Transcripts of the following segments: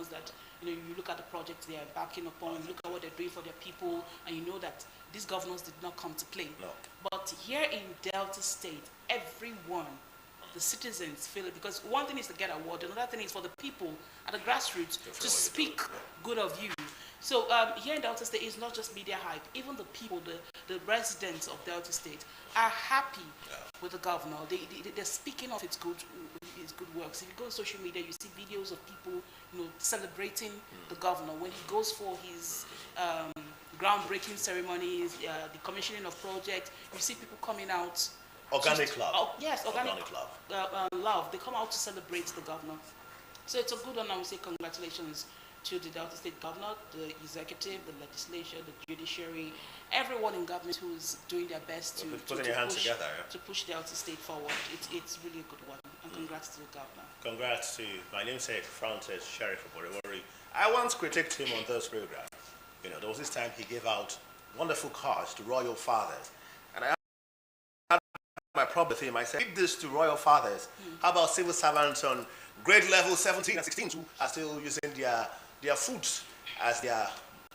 governors that, you look at the projects they are embarking upon, you look at what they're doing for their people, and you know that these governors did not come to play. No. But here in Delta State, everyone, the citizens feel it, because one thing is to get award, another thing is for the people at the grassroots to speak good of you. So here in Delta State, it's not just media hype. Even the people, the residents of Delta State are happy with the governor. They're speaking of his good works. If you go on social media, you see videos of people, celebrating the governor when he goes for his groundbreaking ceremonies, the commissioning of projects. You see people coming out. Organic love. Yes, organic love. Love. They come out to celebrate the governor. So it's a good honor. We say congratulations to the Delta State governor, the executive, the legislature, the judiciary, everyone in government who's doing their best to push Delta State forward. It's really a good one. And congrats to the governor. Congrats to you. My namesake, Francis Sheriff Oborevori. I once critiqued him on this program. There was this time he gave out wonderful cars to royal fathers. And I had my problem with him. I said, give this to royal fathers. How about civil servants on grade level 17 and 16 who are still using their foot as their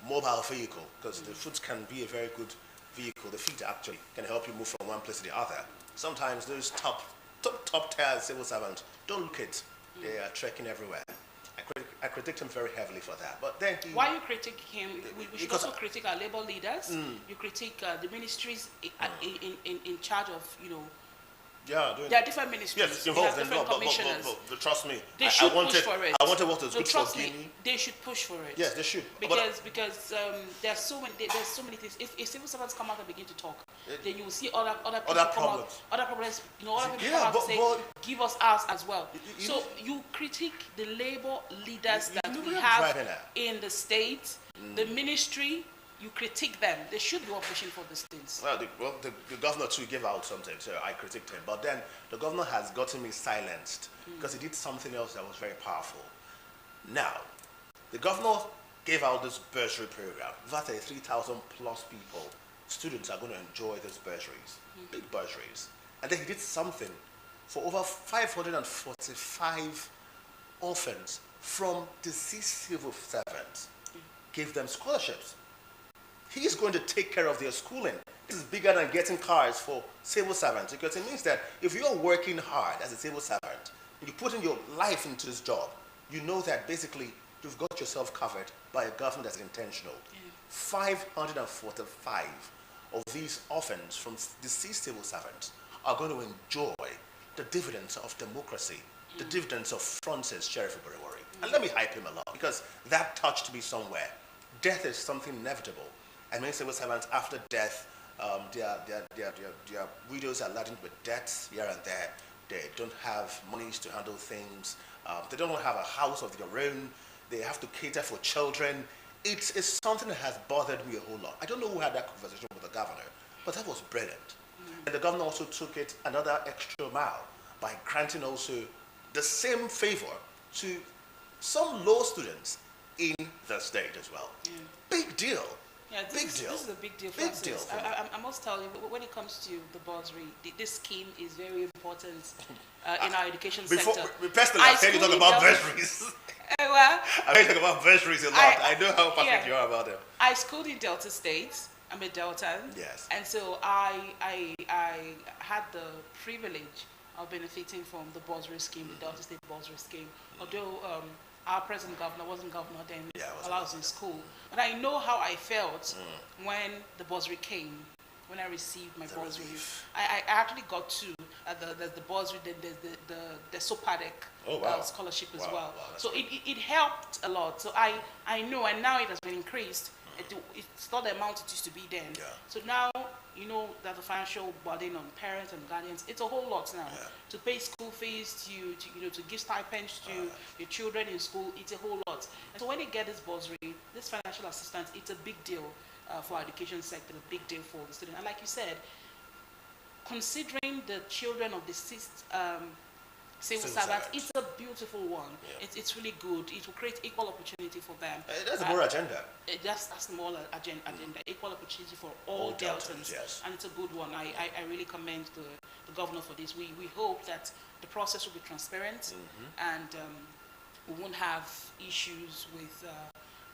mobile vehicle? Because the foot can be a very good vehicle. The feet actually can help you move from one place to the other. Sometimes those top tier civil servants don't look it. They are trekking everywhere. I critique him very heavily for that. But then why you critique him? We should also critique our labor leaders. You critique the ministries in charge of, Yeah, there are different ministries. Yes, involved in different commissioners. But trust me, they should push for it. I wanted what was good for Guinea. They should push for it. Yes, they should. Because there's so many things. If civil servants come out and begin to talk, then you will see other people come out, other problems. Other people come out and say, give us ours as well. So you critique the labor leaders that we have in the state, the ministry. You critique them. They should be pushing for these things. Well, the governor too gave out something, so I critiqued him. But then the governor has gotten me silenced because he did something else that was very powerful. Now, the governor gave out this bursary program. Over 3,000 plus people, students are going to enjoy these bursaries, big bursaries. And then he did something for over 545 orphans from deceased civil servants. Gave them scholarships. He's going to take care of their schooling. This is bigger than getting cars for civil servants, because it means that if you're working hard as a civil servant, and you put in your life into this job, you know that basically you've got yourself covered by a government that's intentional. 545 of these orphans from deceased civil servants are going to enjoy the dividends of democracy, the dividends of Francis Sheriff Oborevori. And let me hype him a lot, because that touched me somewhere. Death is something inevitable. And many civil servants, after death, their widows are laden with debts here and there. They don't have monies to handle things. They don't have a house of their own. They have to cater for children. It is something that has bothered me a whole lot. I don't know who had that conversation with the governor, but that was brilliant. And the governor also took it another extra mile by granting also the same favor to some law students in the state as well. Big deal. Yeah, this is a big deal for us. I must tell you, when it comes to the bursary, this scheme is very important in our education sector. Personally, I heard you talk about bursaries. I heard you talk about bursaries a lot. I know how passionate you are about them. I schooled in Delta State. I'm a Deltan. Yes. And so I had the privilege of benefiting from the bursary scheme, the Delta State bursary scheme. Although our present governor wasn't governor then, while I was in school. But I know how I felt when the bursary came, when I received my bursary. I actually got two. The bursary, the SOPADEC scholarship as well. So it helped a lot. So I know, and now it has been increased. It's not the amount it used to be then. So now, you know that the financial burden on parents and guardians, it's a whole lot now. To pay school fees, to give stipends to your children in school, it's a whole lot. And so when they get this bursary, this financial assistance, it's a big deal for our education sector, a big deal for the student. And like you said, considering the children of deceased civil servants, it's a beautiful one. It's really good. It will create equal opportunity for them. That's the moral agenda. That's the moral agenda. Equal opportunity for all Deltans. Yes. And it's a good one. I really commend the governor for this. We hope that the process will be transparent and we won't have issues with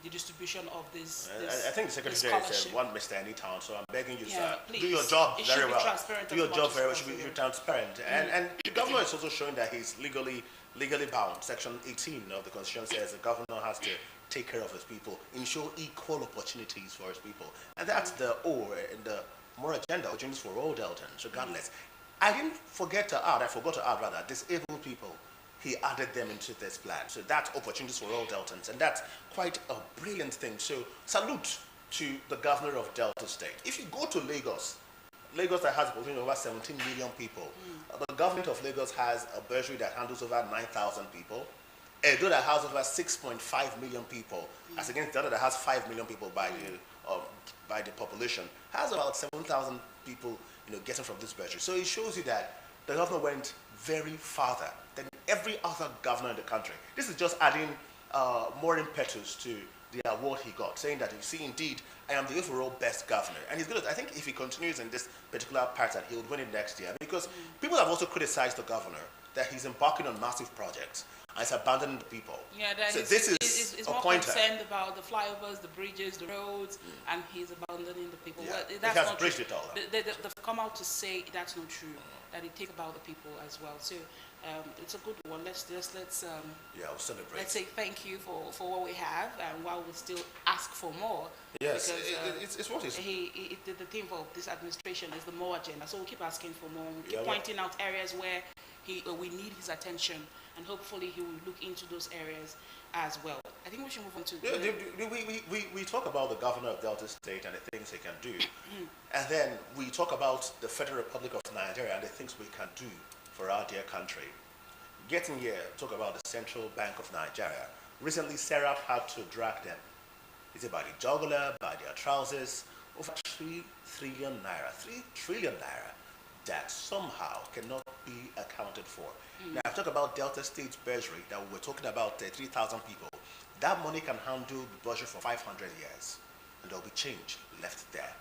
the distribution of this. I think the Secretary said one Mr. Anytown, so I'm begging you, sir, please. do your job very well. Do your job very well. Should be transparent. And the governor is also showing that he's legally bound. Section 18 of the Constitution says the governor has to take care of his people, ensure equal opportunities for his people. And that's the O in the more agenda, opportunities for all Deltans, regardless. I forgot to add, disabled people. He added them into this plan. So that's opportunities for all Deltans. And that's quite a brilliant thing. So salute to the governor of Delta State. If you go to Lagos that has over 17 million people, the government of Lagos has a bursary that handles over 9,000 people. Edo that has over 6.5 million people, as against Delta that has 5 million people by the population, has about 7,000 people getting from this bursary. So it shows you that the governor went very farther than every other governor in the country. This is just adding more impetus to the award he got, saying that, you see, indeed, I am the overall best governor. And he's good. I think if he continues in this particular pattern, he would win it next year, because people have also criticized the governor that he's embarking on massive projects and he's abandoning the people. Yeah, that so he's more concerned about the flyovers, the bridges, the roads, and he's abandoning the people. Yeah. Well, that's he has not bridged it all. They've come out to say that's not true, that they take about the people as well. So it's a good one. Let's we'll celebrate. Let's say thank you for what we have, and while we still ask for more. Yes, because, it's what is. The theme for this administration is the more agenda. So we'll keep asking for more. We'll keep pointing out areas where we need his attention, and hopefully he will look into those areas as well. I think we should move on to. We talk about the governor of Delta State and the things he can do, and then we talk about the Federal Republic of Nigeria and the things we can do for our dear country. Getting here, talk about the Central Bank of Nigeria. Recently, Serap had to drag them. Is it by the jugular, by their trousers? Over 3 trillion naira. 3 trillion naira that somehow cannot be accounted for. Now, I've talked about Delta State's bursary, that we were talking about 3,000 people. That money can handle the budget for 500 years, and there'll be change left there.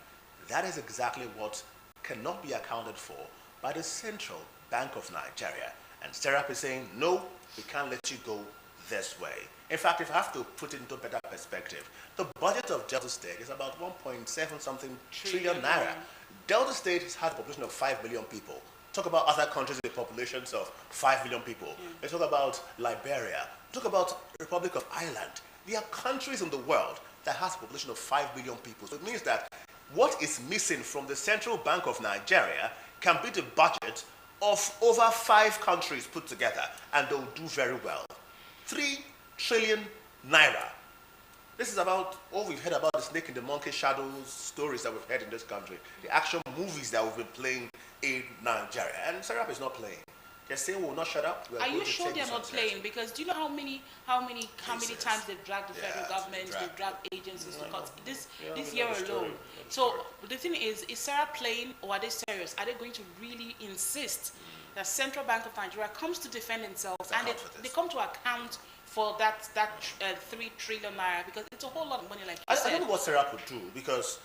That is exactly what cannot be accounted for by the Central Bank of Nigeria. And Serap is saying, no, we can't let you go this way. In fact, if I have to put it into a better perspective, the budget of Delta State is about 1.7 something trillion naira. Delta State has a population of 5 million people. Talk about other countries with populations of 5 million people. Let's talk about Liberia. Talk about Republic of Ireland. There are countries in the world that has a population of 5 million people. So it means that what is missing from the Central Bank of Nigeria can be the budget of over 5 countries put together, and they'll do very well. 3 trillion naira. This is about all we've heard about the snake in the monkey shadows stories that we've heard in this country, the action movies that we've been playing in Nigeria. And Serap is not playing. They're saying we will not shut up. Are you sure they're not playing? Because do you know how many times they've dragged the federal government, they've dragged agencies to court this year alone? So the thing is Serap playing, or are they serious? Are they going to really insist that Central Bank of Nigeria comes to defend themselves and they come to account for that 3 trillion naira, because it's a whole lot of money, like you said. I don't know what Serap would do, because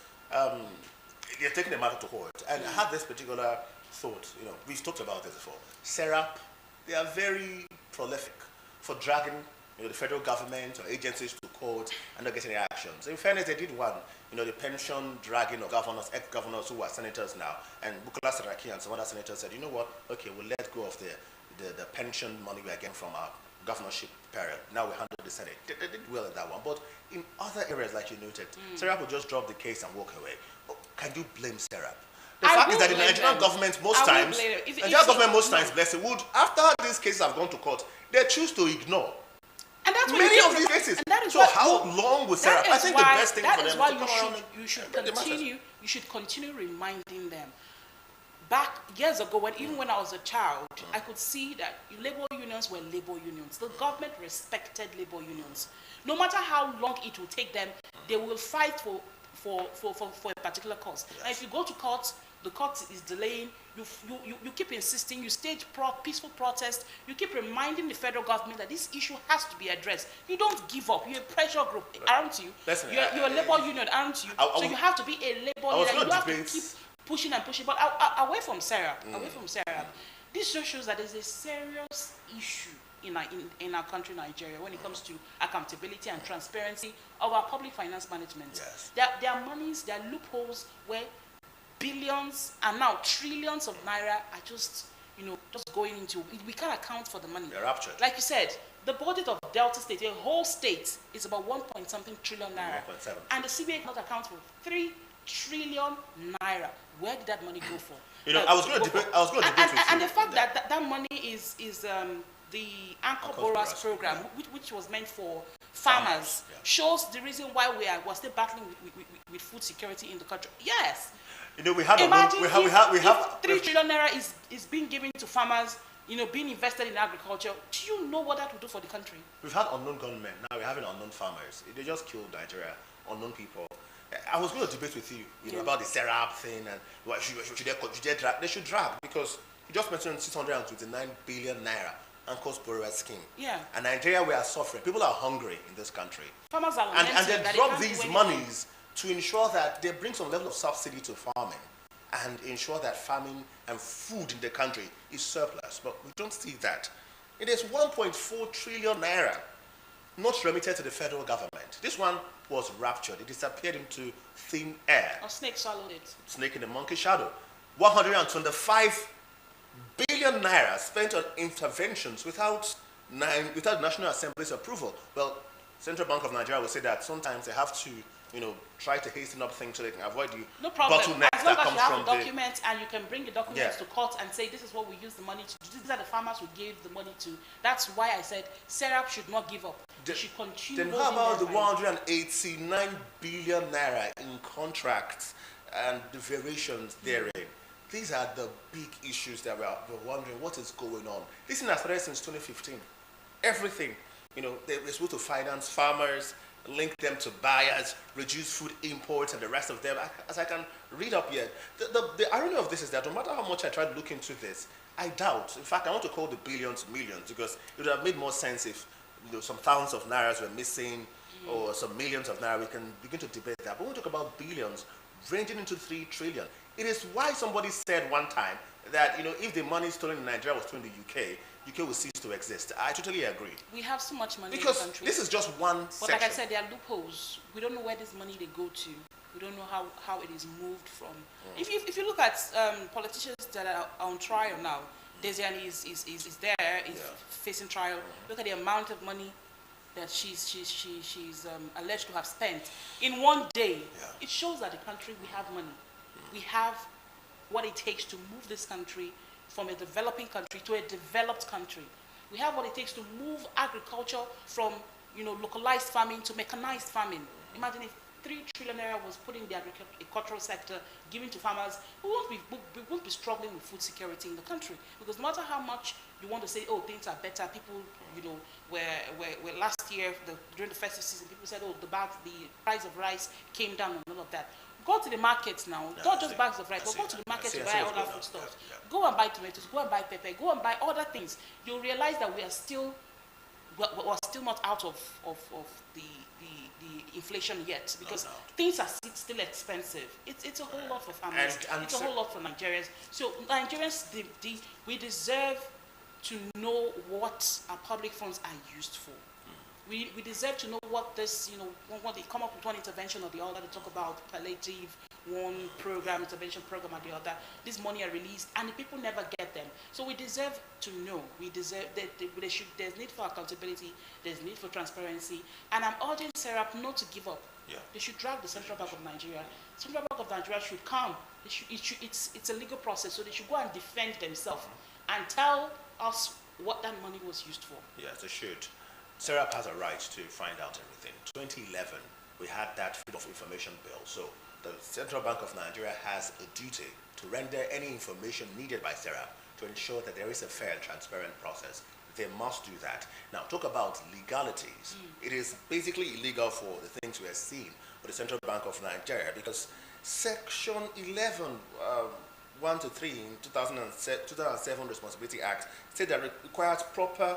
they're taking the matter to court. And I had this particular thought, we've talked about this before. Serap, they are very prolific for dragging the federal government or agencies to court and not getting any actions. In fairness, they did one, the pension dragging of governors, ex-governors who are senators now, and Bukola Saraki and some other senators said, you know what, okay, we'll let go of the pension money we are getting from our governorship period. Now we handle the Senate. They did well in that one. But in other areas, like you noted, Serap will just drop the case and walk away. Can you blame Serap? The fact is that the Nigerian government most times, bless it, would, after these cases have gone to court, they choose to ignore. And that's many of these cases. So how long will Serap? I think the best thing for them is you should continue reminding them. Back years ago, even when I was a child, I could see that labor unions were labor unions. The government respected labor unions. No matter how long it will take them, they will fight for a particular cause. Yes. And if you go to court, the court is delaying. You keep insisting. You stage peaceful protest. You keep reminding the federal government that this issue has to be addressed. You don't give up. You're a pressure group, aren't you? Listen, you're a labor union, aren't you? So you have to be a labor union. You have to keep pushing and pushing, but away from Serap, this just shows that there's a serious issue in our country, Nigeria, when it comes to accountability and transparency of our public finance management. Yes. There are monies, there are loopholes where billions and now trillions of naira are just going into. We can't account for the money. They're raptured. Like you said, the budget of Delta State, a whole state, is about 1 trillion naira. 1.7. And the CBA cannot account for 3 trillion naira. Where did that money go for? I was going to debate with you. And the fact that money is the Anchor Borrowers Program, which was meant for farmers, yeah, shows the reason why we're still battling with food security in the country. Yes. We have Imagine if 3 trillion naira is being given to farmers, being invested in agriculture. Do you know what that would do for the country? We've had unknown gunmen. Now we're having unknown farmers. They just killed Nigeria. Unknown people. I was going to debate with you, about the Serap thing and should they drag? They should drag because you just mentioned 629 billion naira Anchor Borrowers scheme. Yeah. And Nigeria, we are suffering. People are hungry in this country. Farmers are and they that drop can't these do monies to ensure that they bring some level of subsidy to farming and ensure that farming and food in the country is surplus. But we don't see that. It is 1.4 trillion naira not remitted to the federal government. This one was raptured. It disappeared into thin air. A snake swallowed it. Snake in the monkey shadow. 125 billion naira spent on interventions without National Assembly's approval. Well, Central Bank of Nigeria will say that sometimes they have to, try to hasten up things so they can avoid the bottleneck as long that as comes you have from the documents and you can bring the documents Yeah. to court and say this is what we use the money to do. These are the farmers who gave the money to. That's why I said Serap should not give up. They should continue. Then how about the 189 billion naira in contracts and the variations therein? These are the big issues that we're wondering what is going on. This thing has started since 2015. Everything, they're supposed to finance farmers, link them to buyers, reduce food imports and the rest of them. As I can read up here, the irony of this is that no matter how much I try to look into this, I doubt. In fact, I want to call the billions millions because it would have made more sense if some thousands of nairas were missing or some millions of naira. We can begin to debate that. But when we talk about billions ranging into 3 trillion, it is why somebody said one time that if the money stolen in Nigeria was stolen in the UK will cease to exist. I totally agree. We have so much money because in the country. This is just one But section. like I said, there are loopholes. We don't know where this money they go to. We don't know how it is moved from. If you look at politicians that are on trial now, Desiani is there, is facing trial. Look at the amount of money that she's alleged to have spent in one day. It shows that the country, we have money. We have what it takes to move this country from a developing country to a developed country. We have what it takes to move agriculture from localized farming to mechanized farming. Imagine if 3 trillion naira was put in the agricultural sector, given to farmers, we won't be struggling with food security in the country. Because no matter how much you want to say, oh, things are better, people, were last year, during the festive season, people said, oh, the price of rice came down and all of that. Go to the markets now, not just bags of rice, but go to the market to buy other food stuff. Go and buy tomatoes, go and buy pepper, go and buy other things. You'll realize that we're still not out of the inflation yet, because things are still expensive. It's a whole lot for families. It's a whole lot for Nigerians. So Nigerians, we deserve to know what our public funds are used for. We deserve to know what this, when they come up with one intervention or the other, they talk about palliative, one intervention program or the other, this money are released and the people never get them. So we deserve to know. We deserve that there's need for accountability, there's need for transparency, and I'm urging Serap not to give up. They should drag the Central Bank of Nigeria. Central Bank of Nigeria should come. It's a legal process, so they should go and defend themselves and tell us what that money was used for. Yes, they should. Serap has a right to find out everything. 2011, we had that Freedom of Information Bill. So the Central Bank of Nigeria has a duty to render any information needed by Serap to ensure that there is a fair and transparent process. They must do that. Now, talk about legalities. It is basically illegal for the things we are seeing with the Central Bank of Nigeria because Section 11, 1 to 3 in 2007 Responsibility Act said that it requires proper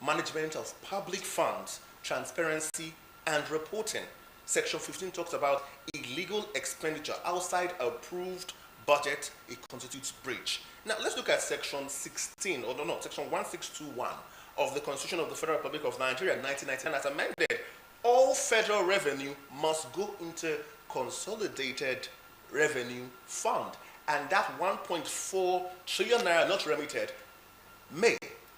management of public funds, transparency, and reporting. Section 15 talks about illegal expenditure outside approved budget. It constitutes breach. Now, let's look at Section 16, Section 1621 of the Constitution of the Federal Republic of Nigeria, 1999, as amended, all federal revenue must go into consolidated revenue fund. And that 1.4 trillion naira not remitted may,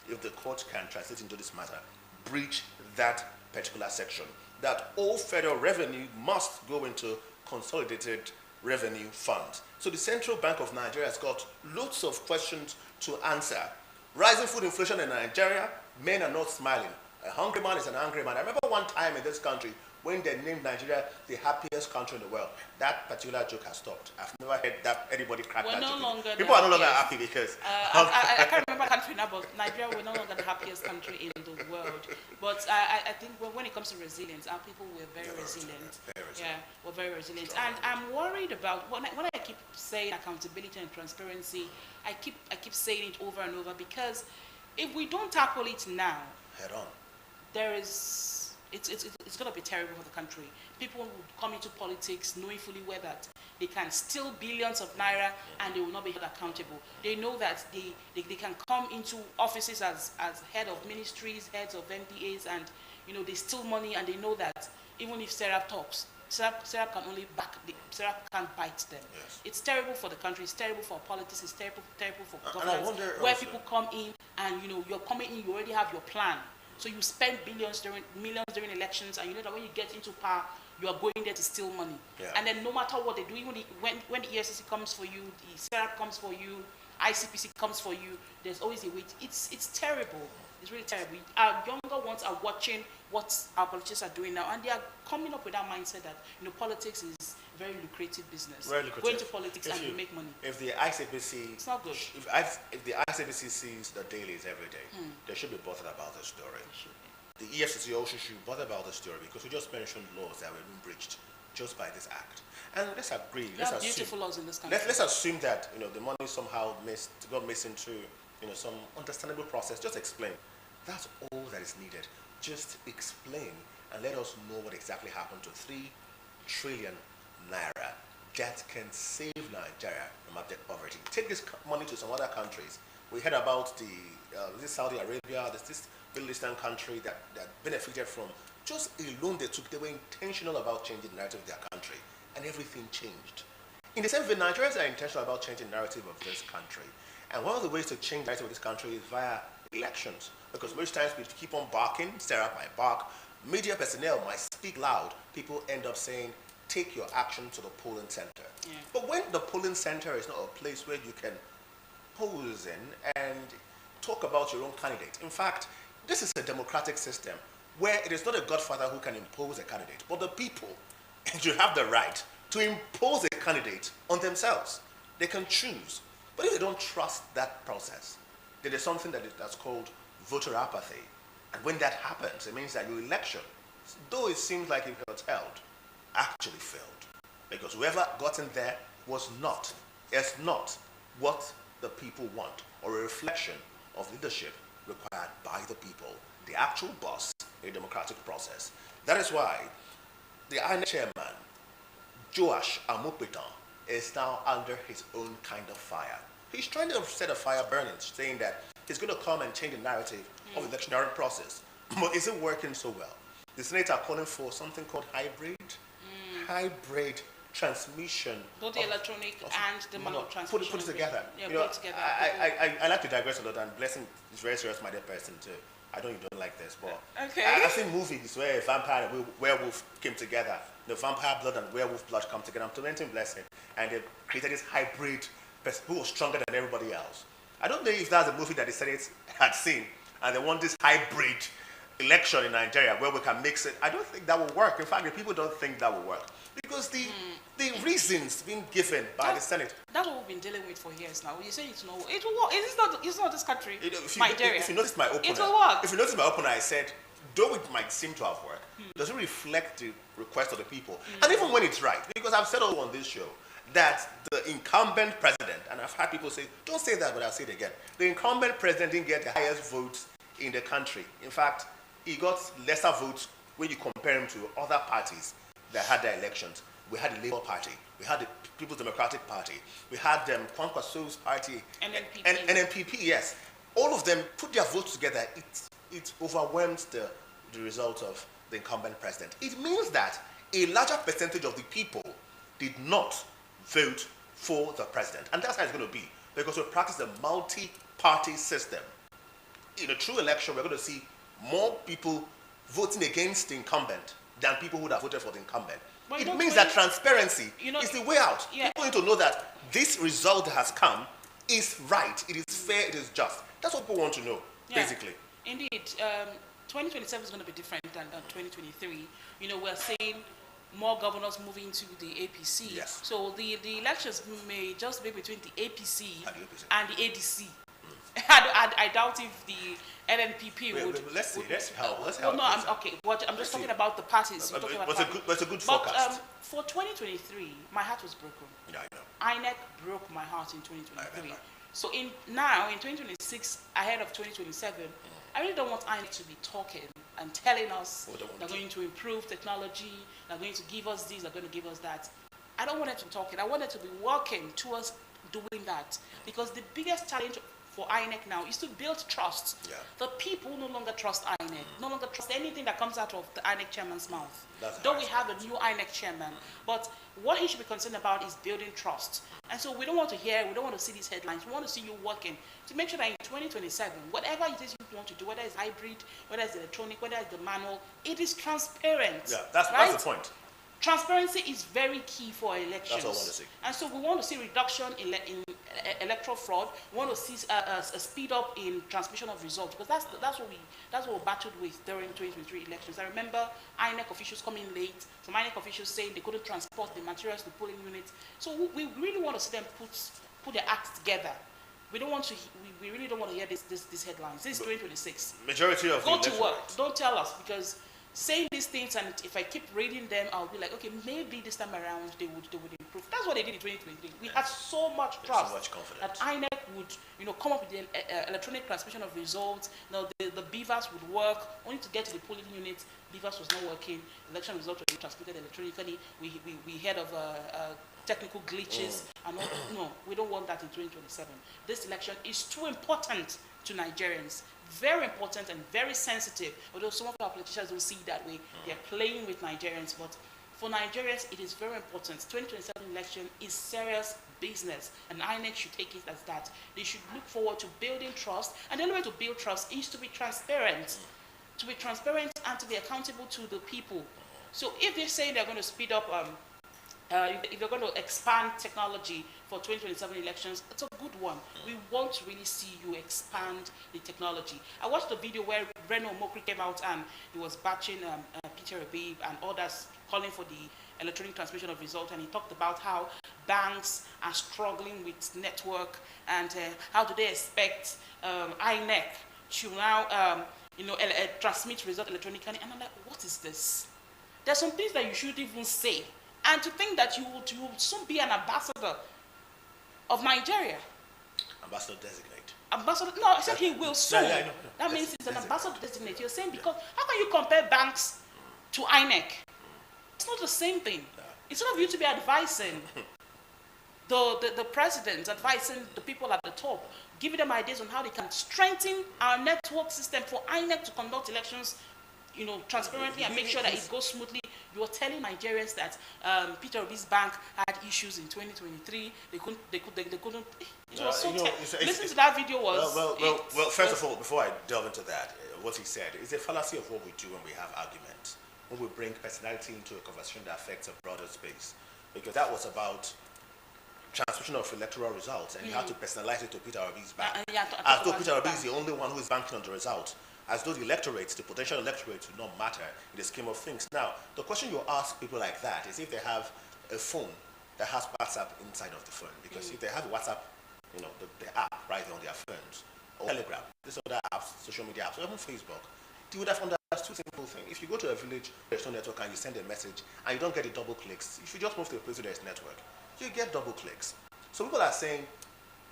if the court can translate into this matter, breach that particular section. That all federal revenue must go into consolidated revenue fund. So the Central Bank of Nigeria has got loads of questions to answer. Rising food inflation in Nigeria, men are not smiling. A hungry man is an angry man. I remember one time in this country when they named Nigeria the happiest country in the world. That particular joke has stopped. I've never heard that anybody crack that joke. People are no longer happy because... I can't remember the country now, but Nigeria, we're no longer the happiest country in the world. But I think when it comes to resilience, our people were very resilient. Yeah, we're very resilient. And I'm worried about, when I keep saying accountability and transparency, I keep saying it over and over, because if we don't tackle it now, head on, it's going to be terrible for the country. People will come into politics knowing fully well that they can steal billions of naira and they will not be held accountable. They know that they can come into offices as head of ministries, heads of MDAs, and they steal money, and they know that even if Serap talks, Serap can only Serap can't bite them. Yes. It's terrible for the country, it's terrible for politics, it's terrible for governance, and I wonder where also, people come in and you're coming in, you already have your plan. So you spend millions during elections, and you know that when you get into power, you are going there to steal money. Yeah. And then no matter what they do, even when the EFCC comes for you, the SERAP comes for you, ICPC comes for you, there's always a wait. It's terrible. It's really terrible. Our younger ones are watching what our politicians are doing now, and they are coming up with that mindset that politics is very lucrative business. Very lucrative. Go into politics and you make money. If the ICPC, it's not good. If the ICPC sees the dailies every day, they should be bothered about the story. The EFCC also should be bothered about the story, because we just mentioned laws that were being breached just by this act. And let's agree. Let's assume beautiful laws in this country. Let's assume that the money somehow got missing through some understandable process. Just explain. That's all that is needed. Just explain and let us know what exactly happened to 3 trillion naira that can save Nigeria from abject poverty. Take this money to some other countries. We heard about this Saudi Arabia, this Middle Eastern country that benefited from just a loan they took. They were intentional about changing the narrative of their country, and everything changed. In the same way, Nigerians are intentional about changing the narrative of this country. And one of the ways to change the narrative of this country is via elections. Because most times we keep on barking, Serap might bark, media personnel might speak loud, people end up saying, take your action to the polling center. Yeah. But when the polling center is not a place where you can pose in and talk about your own candidate. In fact, this is a democratic system where it is not a godfather who can impose a candidate, but the people. And you have the right to impose a candidate on themselves. They can choose. But if they don't trust that process, there is something that's called voter apathy. And when that happens, it means that your election, though it seems like it was held, actually failed. Because whoever got in there is not what the people want, or a reflection of leadership required by the people, the actual boss in a democratic process. That is why the INEC chairman, Joash Amopitan, is now under his own kind of fire. He's trying to set a fire burning, saying that he's going to come and change the narrative of the electionary process. But is it working so well? The Senate are calling for something called hybrid transmission. Both the electronic and the manual transmission. Put it together. Yeah, put it together. I like to digress a lot, and Blessing is a very serious-minded person too. I know you don't like this, but okay. I've seen movies where a vampire and a werewolf came together. The vampire blood and werewolf blood come together. I'm tormenting Blessing, and they created this hybrid person who was stronger than everybody else. I don't know if that's a movie that the Senate had seen, and they want this hybrid election in Nigeria where we can mix it. I don't think that will work. In fact, the people don't think that will work, because the reasons being given by the Senate. That's what we've been dealing with for years now. You say it's no, it will work. It's not this country. If you notice my opener, it will work. If you notice my opener, I said, though it might seem to have worked, does it reflect the request of the people? And even when it's right, because I've said all on this show that the incumbent president, and I've had people say, don't say that, but I'll say it again. The incumbent president didn't get the highest votes in the country. In fact, he got lesser votes when you compare him to other parties that had their elections. We had the Labour Party, we had the People's Democratic Party, we had Kwankwaso's party, NNPP. NNPP, yes. All of them put their votes together. It it overwhelms the result of the incumbent president. It means that a larger percentage of the people did not vote for the president. And that's how it's going to be, because we practice a multi-party system. In a true election, we're going to see more people voting against the incumbent than people who would have voted for the incumbent. But it means that transparency is the way out. Yeah. People need to know that this result that has come is right, it is fair, it is just. That's what people want to know, basically. Indeed. 2027 is going to be different than 2023. We're seeing more governors moving to the APC. Yes. So the elections may just be between the APC and the ADC. I doubt if the NNPP would. Let's see. Let's help. I'm just talking about the parties. It's a good forecast. For 2023, my heart was broken. Yeah, I know. INEC broke my heart in 2023. So in 2026, ahead of 2027, I really don't want INEC to be talking and telling us they're going to improve technology, they're going to give us this, they're going to give us that. I don't want them to be talking. I want them to be working towards doing that, because the biggest challenge for INEC now is to build trust. Yeah. The people no longer trust INEC, no longer trust anything that comes out of the INEC chairman's mouth. Though we have a new INEC chairman, but what he should be concerned about is building trust. And so we don't want to see these headlines. We want to see you working to make sure that in 2027, whatever it is you want to do, whether it's hybrid, whether it's electronic, whether it's the manual, it is transparent. Yeah, that's the point. Transparency is very key for elections. That's what I want to see. And so we want to see reduction in electoral fraud. We want to see a speed up in transmission of results, because that's what we battled with during 2023 elections. I remember INEC officials coming late. Some INEC officials saying they couldn't transport the materials to polling units. So we really want to see them put their acts together. We really don't want to hear these headlines. This is 2026. Majority of go to work. Don't tell us, because saying these things, and if I keep reading them, I'll be like, okay, maybe this time around they would improve. That's what they did in 2023. We had so much trust, so much confidence that INEC would come up with the electronic transmission of results. The BVAS would work. Only to get to the polling unit, BVAS was not working. Election results were transmitted electronically. We heard of technical glitches and all. No, we don't want that in 2027. This election is too important to Nigerians. Very important and very sensitive. Although some of our politicians don't see it that way, they're playing with Nigerians. But for Nigerians, it is very important. 2027 election is serious business, and INEC should take it as that. They should look forward to building trust, and the only way to build trust is to be transparent. To be transparent and to be accountable to the people. So if they say they're going to speed up, if they're going to expand technology for 2027 elections, it's a good one. We want to really see you expand the technology. I watched the video where Reno Omokri came out and he was batching Peter Obi and others calling for the electronic transmission of results, and he talked about how banks are struggling with network, and how do they expect INEC to now transmit results electronically. And I'm like, what is this? There's some things that you shouldn't even say. And to think that you will soon be an ambassador of Nigeria. Ambassador designate. Ambassador? No, I said he will soon. Yeah, I know. That means he's an ambassador designate. You're saying, because how can you compare banks to INEC? It's not the same thing. No. Instead of you to be advising the president, advising the people at the top, giving them ideas on how they can strengthen our network system for INEC to conduct elections, transparently and make sure that it goes smoothly. You are telling Nigerians that Peter Obi's bank had issues in 2023. They couldn't. It was so listen to that video. Well. First of all, before I delve into that, what he said is a fallacy of what we do when we have arguments. When we bring personality into a conversation that affects a broader space, because that was about transmission of electoral results, and you have to personalize it to Peter Obi's bank, as though Peter Obi is the only one who is banking on the result. As though the potential electorate will not matter in the scheme of things. Now, the question you ask people like that is if they have a phone that has WhatsApp inside of the phone. Because if they have WhatsApp, the app right there on their phones, or Telegram, these other apps, social media apps, or even Facebook, you would have understood two simple things. If you go to a village, there's no network, and you send a message, and you don't get the double clicks, if you just move to a place where there's network, you get double clicks. So people are saying,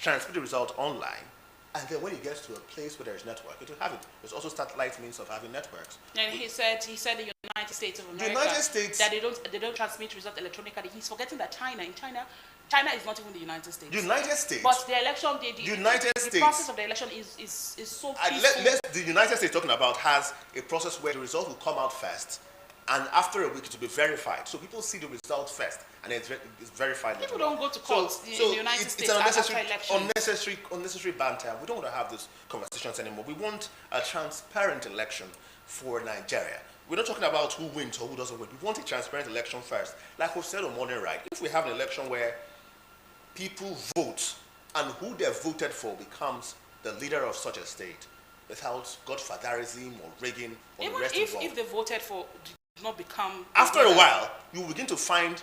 transmit the result online, And then when it gets to a place where there is network, it will have it. There's also satellite means of having networks. And he said the United States of America, the United States, that they don't transmit results electronically. He's forgetting that China is not even the United States. United States. But the election, the process of the election is so peaceful. The United States talking about has a process where the result will come out first, and after a week it will be verified. So people see the result first, and it's verified. People don't go to court in the United States after election. Unnecessary banter. We don't want to have these conversations anymore. We want a transparent election for Nigeria. We're not talking about who wins or who doesn't win. We want a transparent election first. Like we've said on Morning Right, if we have an election where people vote and who they voted for becomes the leader of such a state without godfatherism or rigging or even the rest involved. If they voted for did not become... After a while, you begin to find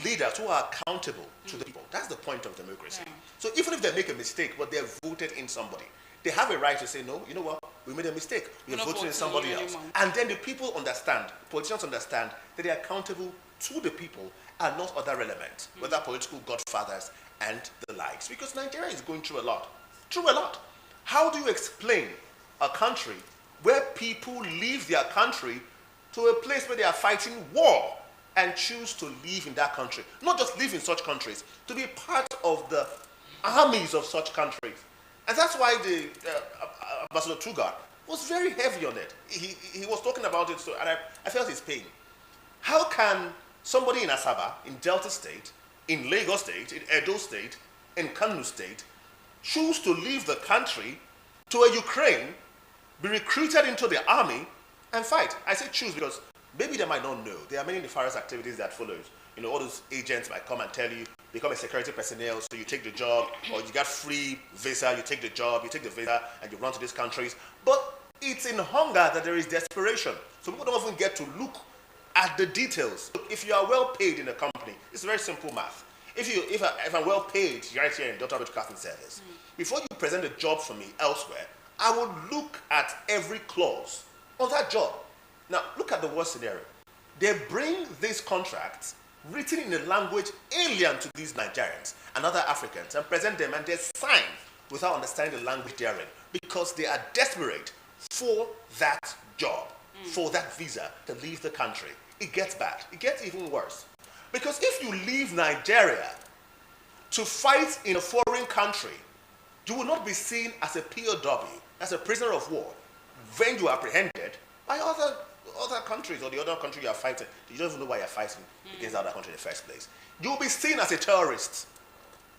leaders who are accountable to the people. That's the point of democracy. Yeah. So even if they make a mistake, but they've voted in somebody, they have a right to say, no, you know what, we made a mistake. We voted in somebody else. And then the people understand, politicians understand that they are accountable to the people and not other elements, whether political godfathers and the likes. Because Nigeria is going through a lot. How do you explain a country where people leave their country to a place where they are fighting war and choose to live in that country? Not just live in such countries, to be part of the armies of such countries. And that's why the Ambassador Trugar was very heavy on it. He was talking about it, and I felt his pain. How can somebody in Asaba, in Delta State, in Lagos State, in Edo State, in Kano State, choose to leave the country to a Ukraine, be recruited into the army, and fight? I say choose because maybe they might not know. There are many nefarious activities that follows. You know, all those agents might come and tell you, become a security personnel, so you take the job, or you got free visa, you take the job, you take the visa, and you run to these countries. But it's in hunger that there is desperation. So people don't even get to look at the details. If you are well paid in a company, it's very simple math. If I'm well paid right here in Delta Broadcasting Service, before you present a job for me elsewhere, I would look at every clause on that job. Now, look at the worst scenario. They bring these contracts written in a language alien to these Nigerians and other Africans and present them, and they sign without understanding the language therein because they are desperate for that job, for that visa to leave the country. It gets bad. It gets even worse. Because if you leave Nigeria to fight in a foreign country, you will not be seen as a POW, as a prisoner of war, when you are apprehended by other countries or the other country you are fighting. You don't even know why you're fighting against the other country in the first place. You'll be seen as a terrorist.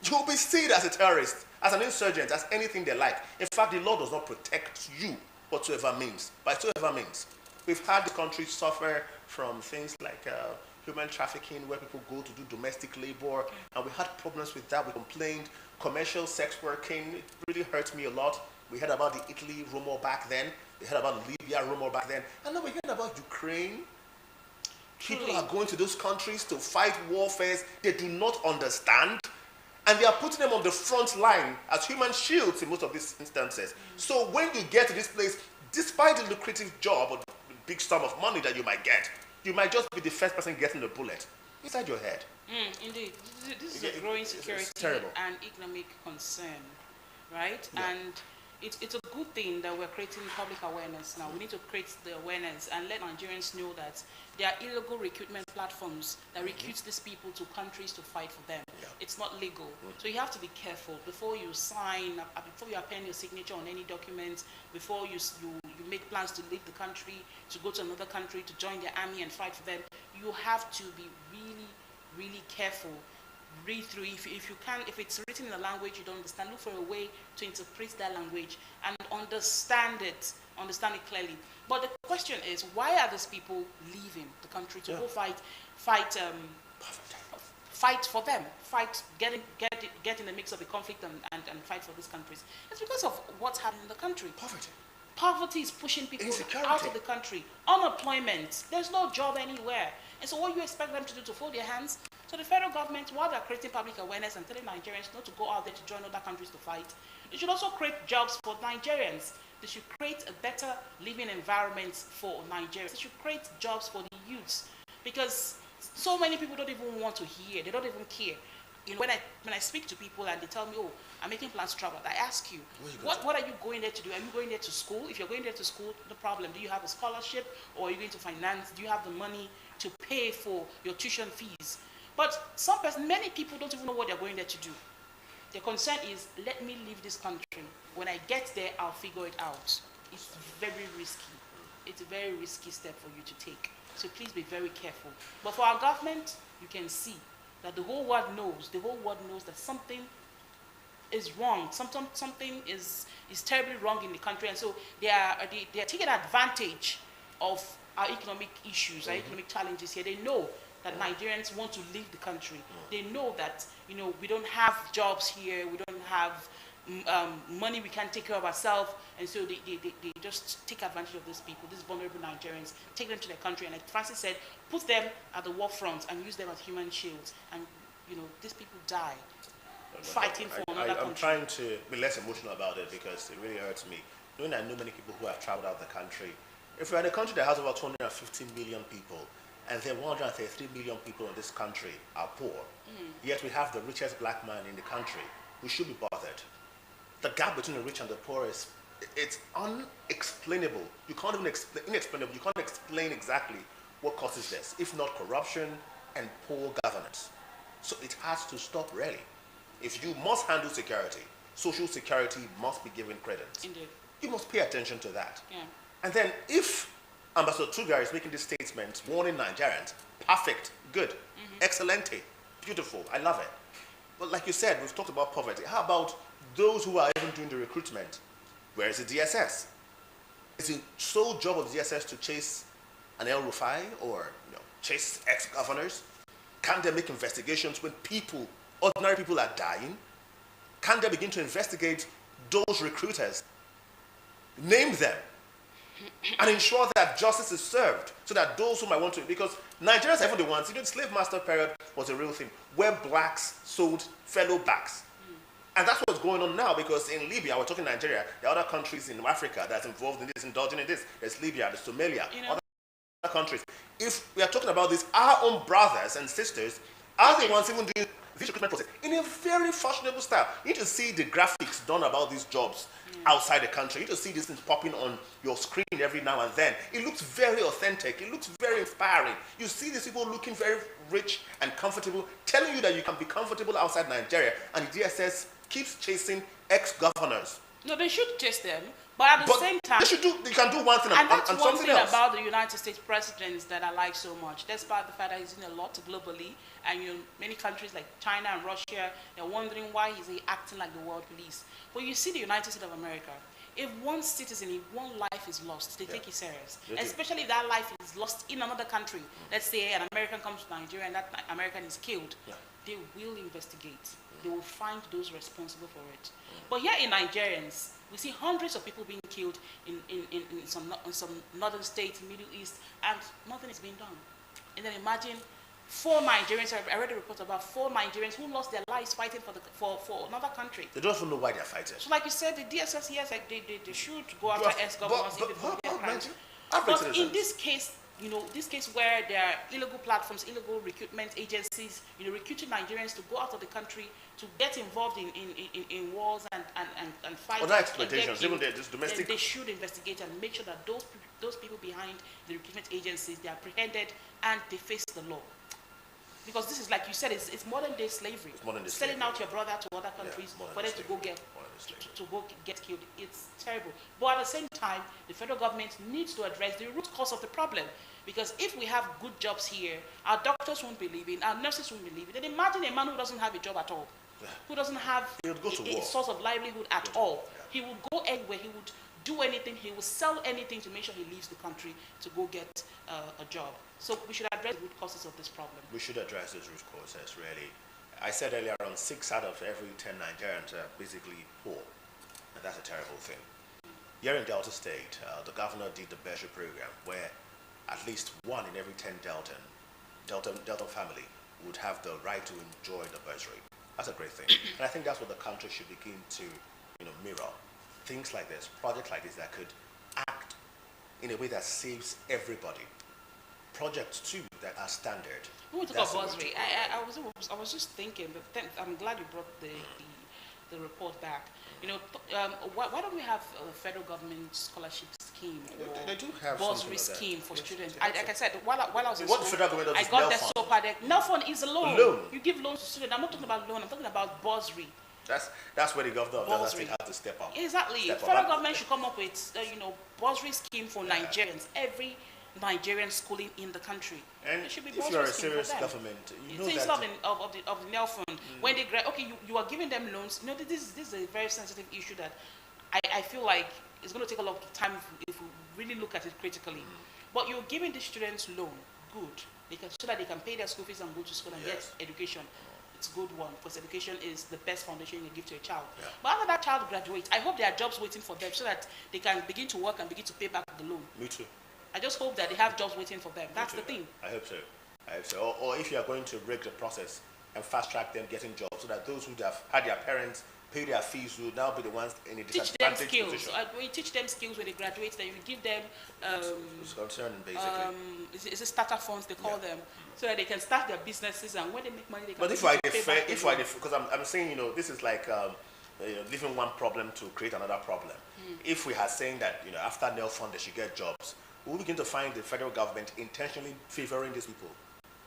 You'll be seen as a terrorist, as an insurgent, as anything they like. In fact, the law does not protect you whatsoever means, by whatsoever means. We've had the country suffer from things like human trafficking, where people go to do domestic labor, and we had problems with that. We complained. Commercial sex working, it really hurt me a lot. We heard about the Italy rumor back then. We heard about the Libya rumor back then. And now we heard about Ukraine. People are going to those countries to fight warfares they do not understand. And they are putting them on the front line as human shields in most of these instances. So when you get to this place, despite the lucrative job or the big sum of money that you might get, you might just be the first person getting the bullet inside your head. Indeed. This is a growing security and economic concern, right? Yeah. And it's a good thing that we're creating public awareness now. We need to create the awareness and let Nigerians know that there are illegal recruitment platforms that recruit these people to countries to fight for them. Yeah. It's not legal. So you have to be careful before you sign, before you append your signature on any documents, before you make plans to leave the country, to go to another country, to join the army and fight for them. You have to be really careful. Read through. If it's written in a language you don't understand, look for a way to interpret that language and understand it clearly. But the question is, why are these people leaving the country to go fight for them, get in the mix of the conflict and fight for these countries? It's because of what's happening in the country. Poverty is pushing people out of the country. Unemployment. There's no job anywhere. And so what do you expect them to do, to fold their hands? So the federal government, while they're creating public awareness and telling Nigerians not to go out there to join other countries to fight, they should also create jobs for Nigerians. They should create a better living environment for Nigerians. They should create jobs for the youths. Because so many people don't even want to hear. They don't even care. when I speak to people and they tell me, oh, I'm making plans to travel, I ask you, what are you going there to do? Are you going there to school? If you're going there to school, no problem. Do you have a scholarship, or are you going to finance? Do you have the money to pay for your tuition fees? But many people don't even know what they're going there to do. Their concern is, let me leave this country. When I get there, I'll figure it out. It's very risky. It's a very risky step for you to take. So please be very careful. But for our government, you can see that the whole world knows that something is wrong. Something is terribly wrong in the country. And so they are taking advantage of our economic issues, our economic challenges here. They know that Nigerians want to leave the country. They know that, we don't have jobs here, we don't have money, we can't take care of ourselves, and so they just take advantage of these people, these vulnerable Nigerians, take them to their country, and like Francis said, put them at the war front and use them as human shields, and these people die fighting for another country. I'm trying to be less emotional about it because it really hurts me. Knowing I know many people who have traveled out of the country. If we're in a country that has about 250 million people, and then 133 million people in this country are poor, yet we have the richest black man in the country, we should be bothered. The gap between the rich and the poor it's unexplainable. You can't even inexplainable. You can't explain exactly what causes this, if not corruption and poor governance. So it has to stop, really. If you must handle security, social security must be given credence. Indeed. You must pay attention to that. Yeah. And then if Ambassador Tugar is making this statement warning Nigerians, perfect, good, excellente, beautiful, I love it. But like you said, we've talked about poverty. How about those who are even doing the recruitment? Where is the DSS? Is the sole job of the DSS to chase an El Rufai or chase ex-governors? Can't they make investigations when ordinary people are dying? Can't they begin to investigate those recruiters? Name them and ensure that justice is served so that those who might want to, because Nigerians are even the ones, the slave master period was a real thing, where blacks sold fellow blacks. And that's what's going on now, because in Libya, we're talking Nigeria, there are other countries in Africa that's involved in this, indulging in this. There's Libya, there's Somalia, other countries. If we are talking about this, our own brothers and sisters are the ones even doing this recruitment process in a very fashionable style. You need to see the graphics done about these jobs outside the country. You need to see these things popping on your screen every now and then. It looks very authentic. It looks very inspiring. You see these people looking very rich and comfortable, telling you that you can be comfortable outside Nigeria, and the DSS keeps chasing ex-governors. No, they should chase them, but at the same time, they can do one thing and that's and one something thing else. about the United States presidents that I like so much, despite the fact that he's doing a lot globally, and many countries like China and Russia, they're wondering why he's acting like the world police. But you see the United States of America, if one citizen, if one life is lost, they take it serious. Especially if that life is lost in another country. Let's say an American comes to Nigeria and that American is killed. They will investigate. They will find those responsible for it. But here in Nigerians, we see hundreds of people being killed in some northern states, Middle East, and nothing is being done. And then imagine 4 Nigerians, I read a report about 4 Nigerians who lost their lives fighting for another country. They don't even know why they're fighting. So like you said, the DSS, yes, like they should go after ex-governors if they commit crimes. But in this case, this case where there are illegal platforms, illegal recruitment agencies, recruiting Nigerians to go out of the country to get involved in wars and fight. Other exploitations, even this domestic. They should investigate and make sure that those people behind the recruitment agencies, they are apprehended and they face the law. Because this is, like you said, it's modern day slavery. Selling out your brother to other countries for them to go get killed. It's terrible. But at the same time, the federal government needs to address the root cause of the problem. Because if we have good jobs here, our doctors won't be leaving, our nurses won't be leaving. Then imagine a man who doesn't have a job at all, who doesn't have a source of livelihood at all. He will go anywhere. He would do anything. He will sell anything to make sure he leaves the country to go get a job. So we should address the root causes of this problem. We should address those root causes, really. I said earlier on, 6 out of every 10 Nigerians are basically poor, and that's a terrible thing. Here in Delta State, the governor did the bursary program where at least 1 in every 10 Delta family would have the right to enjoy the bursary. That's a great thing. And I think that's what the country should begin to mirror. Things like this, projects like this that could act in a way that saves everybody. projects too that are standard. When we talk about bursary, I was just thinking, but I'm glad you brought the report back. You know, why don't we have a federal government scholarship scheme or they do have bursary scheme for students? Like I said, while I was in what school, the federal government does I got is the SOPA. NELFund is a loan. Loan. You give loans to students. I'm not talking about loan. I'm talking about bursary. That's where the governor of Delta State has to step up. Exactly. Federal government should come up with bursary scheme for Nigerians. Every Nigerian schooling in the country. And it should be if you are a serious government, you know that of the NELFund, when they you are giving them loans. You know, this is a very sensitive issue that I feel like it's going to take a lot of time if we really look at it critically. But you're giving the students loan, good, so that they can pay their school fees and go to school and get education. It's a good one, because education is the best foundation you give to a child. Yeah. But after that child graduates, I hope there are jobs waiting for them so that they can begin to work and begin to pay back the loan. Me too. I just hope that they have jobs waiting for them. That's the thing. I hope so. Or if you are going to break the process and fast track them getting jobs, so that those who have had their parents pay their fees will now be the ones in a disadvantaged position. When you teach them skills when they graduate, then you give them it's concerning, basically. It's a starter funds, they call them, so that they can start their businesses, and when they make money, they can. But because I'm saying, you know, this is like leaving one problem to create another problem. If we are saying that, you know, after NELFund they should get jobs, we'll begin to find the federal government intentionally favoring these people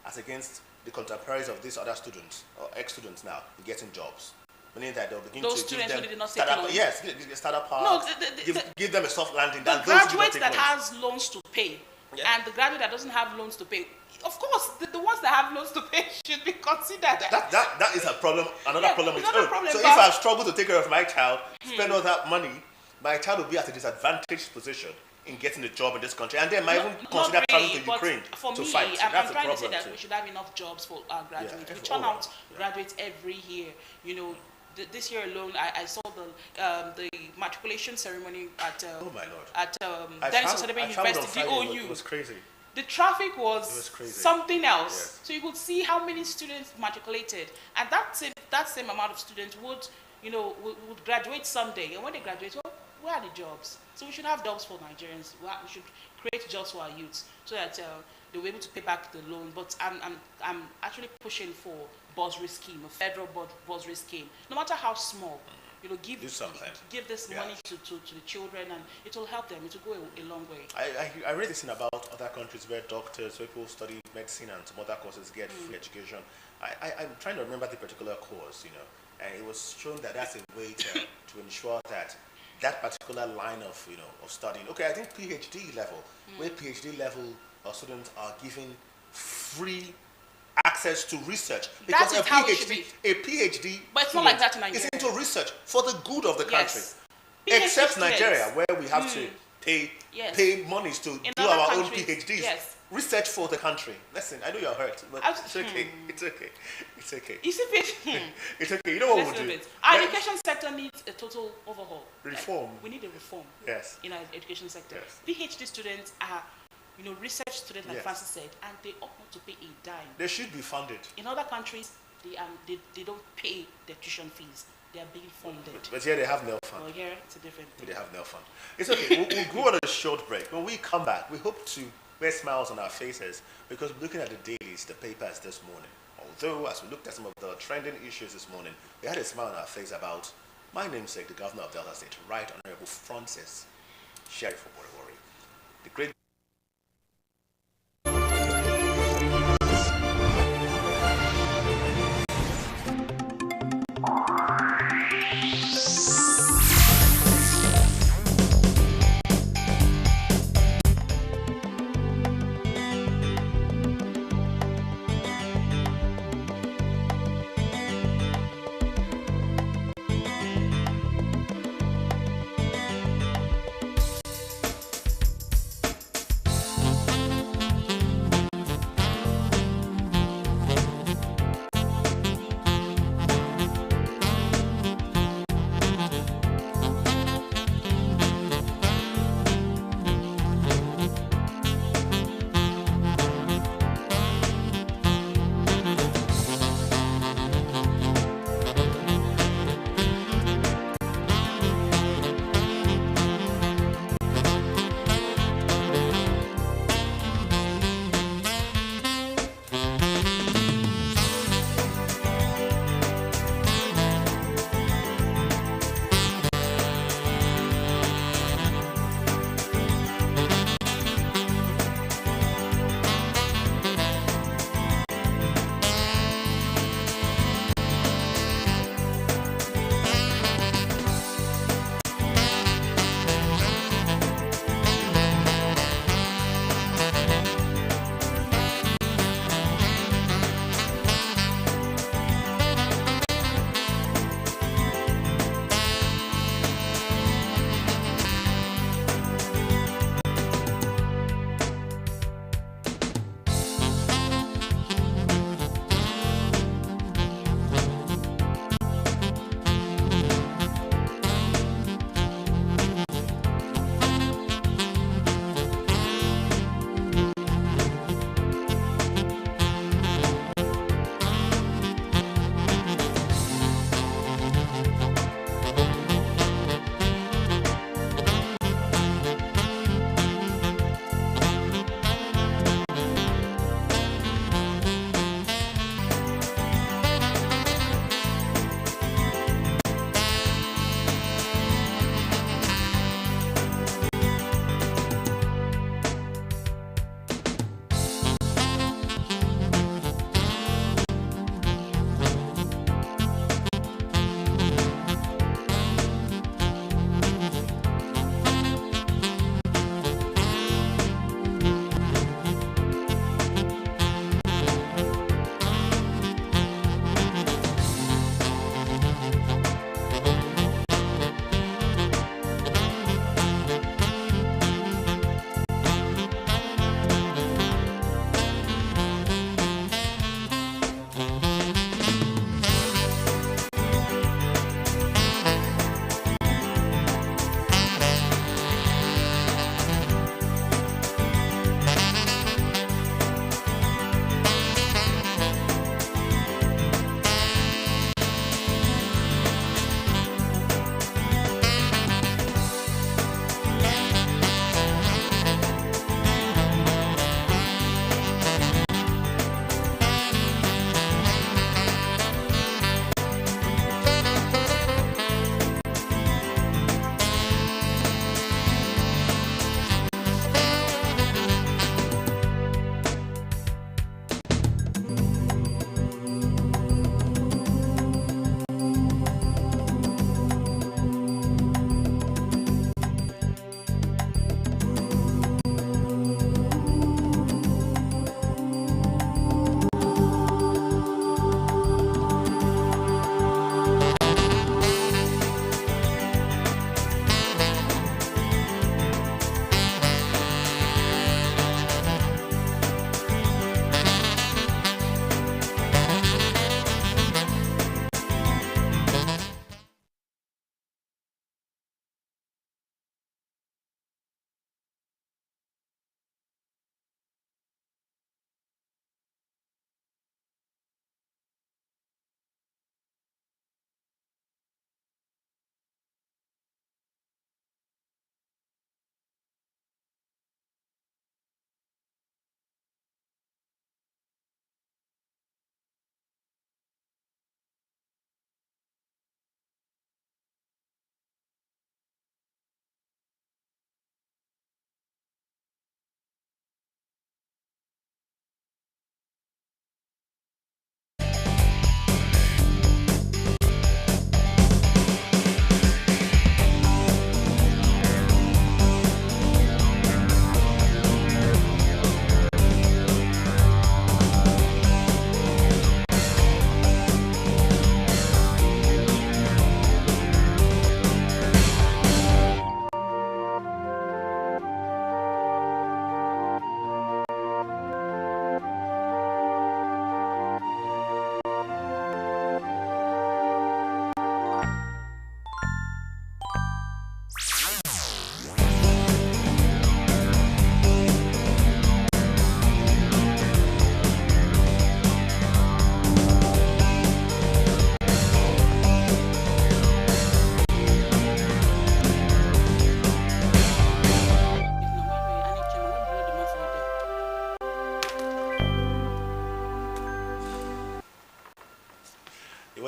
as against the contemporaries of these other students or ex-students now in getting jobs. Meaning that they'll begin those to students give them who did not take loans. Yes, start-up parks, no, give them a soft landing. The graduate that has loans to pay and the graduate that doesn't have loans to pay, of course, the ones that have loans to pay should be considered. That is a problem, another problem its own. So if I struggle to take care of my child, spend all that money, my child will be at a disadvantaged position in getting a job in this country, and they might even consider traveling to Ukraine to fight. I'm trying to say that we should have enough jobs for our graduates. We churn out graduates every year. You know, this year alone, I saw the matriculation ceremony at oh my Lord, at Dennis Osadebe University, DOU. It was crazy. The traffic was something else. Yes. So you could see how many students matriculated, and that same amount of students would graduate someday. And when they graduate, well, where are the jobs? So we should have jobs for Nigerians. We should create jobs for our youths so that they'll be able to pay back the loan. But I'm actually pushing for bursary scheme, a federal bursary scheme, no matter how small. You know, give this money to the children, and it will help them. It will go a long way. I read this in about other countries where doctors, people study medicine and some other courses get free education. I'm trying to remember the particular course, you know, and it was shown that that's a way to ensure that that particular line of studying. Okay, I think PhD level, where PhD level students are given free access to research, because a PhD, but it's not like that in Nigeria. It's into research for the good of the country. Except Nigeria, where we have to pay monies to do our own PhDs. Yes. Research for the country. Listen, I know you're hurt, but it's okay. It's okay. It's okay. It's okay. You know what we'll do? Our education sector needs a total overhaul. Reform. We need a reform. Yes. In our education sector. Yes. PhD students are, research students, like Francis said, and they ought not to pay a dime. They should be funded. In other countries, they don't pay their tuition fees. They are being funded. But here they have NELFund. Well, here it's a different thing. They have NELFund. It's okay. we'll go on a short break. When we come back, we hope to wear smiles on our faces, because we're looking at the dailies, the papers this morning. Although, as we looked at some of the trending issues this morning, we had a smile on our face about my namesake, the governor of Delta State, Right Honorable Francis Sheriff Oborevwori, the great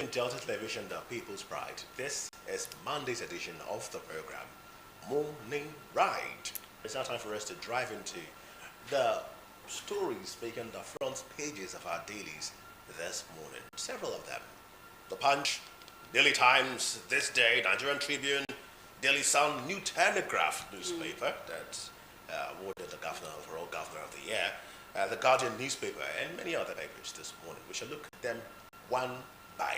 join Delta Television, the People's Pride. This is Monday's edition of the program, Morning Ride. It's now time for us to drive into the stories making the front pages of our dailies this morning. Several of them. The Punch, Daily Times, This Day, Nigerian Tribune, Daily Sun, New Telegraph newspaper that awarded the overall governor of the year, the Guardian newspaper, and many other papers this morning. We shall look at them one by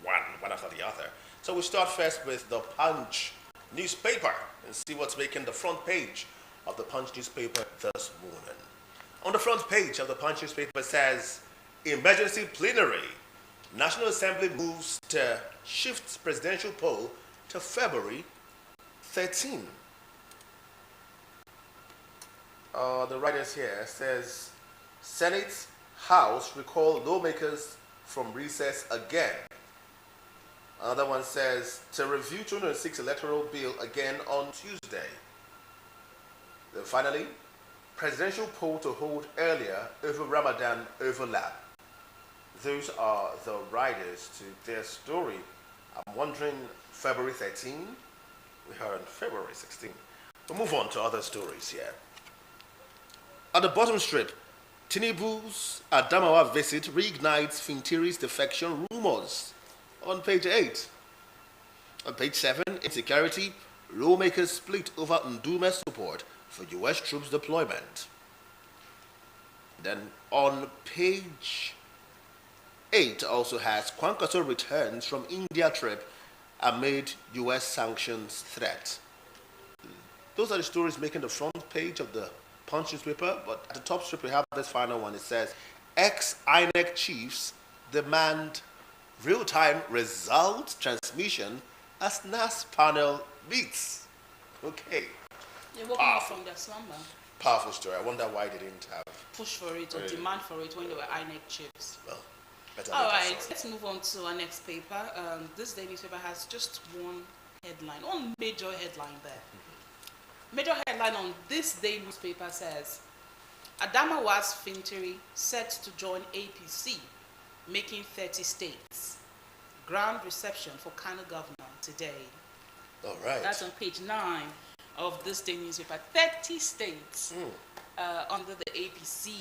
one after the other. So we start first with the Punch newspaper and see what's making the front page of the Punch newspaper this morning. On the front page of the Punch newspaper says, emergency plenary. National Assembly moves to shift presidential poll to February 13. The writers here says, Senate, House recall lawmakers from recess again. Another one says, to review 2006 electoral bill again on Tuesday. Then finally, presidential poll to hold earlier over Ramadan overlap. Those are the writers to their story. I'm wondering, February 13? We heard February 16. We'll move on to other stories here. At the bottom strip, Tinubu's Adamawa visit reignites Fintiri's defection rumors. On page 8. On page 7, insecurity, lawmakers split over Ndume's support for U.S. troops deployment. Then on page 8 also has Kwankwaso returns from India trip amid U.S. sanctions threat. Those are the stories making the front page of the Punch newspaper, but at the top strip we have this final one. It says, ex-INEC chiefs demand real-time result transmission as NAS panel meets. Okay. They're walking up from their slumber. Powerful story. I wonder why they didn't have push for it or demand for it when they were INEC chiefs. Well, better. All right, let's move on to our next paper. This day newspaper has just one headline, one major headline there. Major headline on this day newspaper says, Adamawa's Fintiri set to join APC, making 30 states. Grand reception for Kano governor today. All right. That's on page 9 of this day newspaper. 30 states under the APC.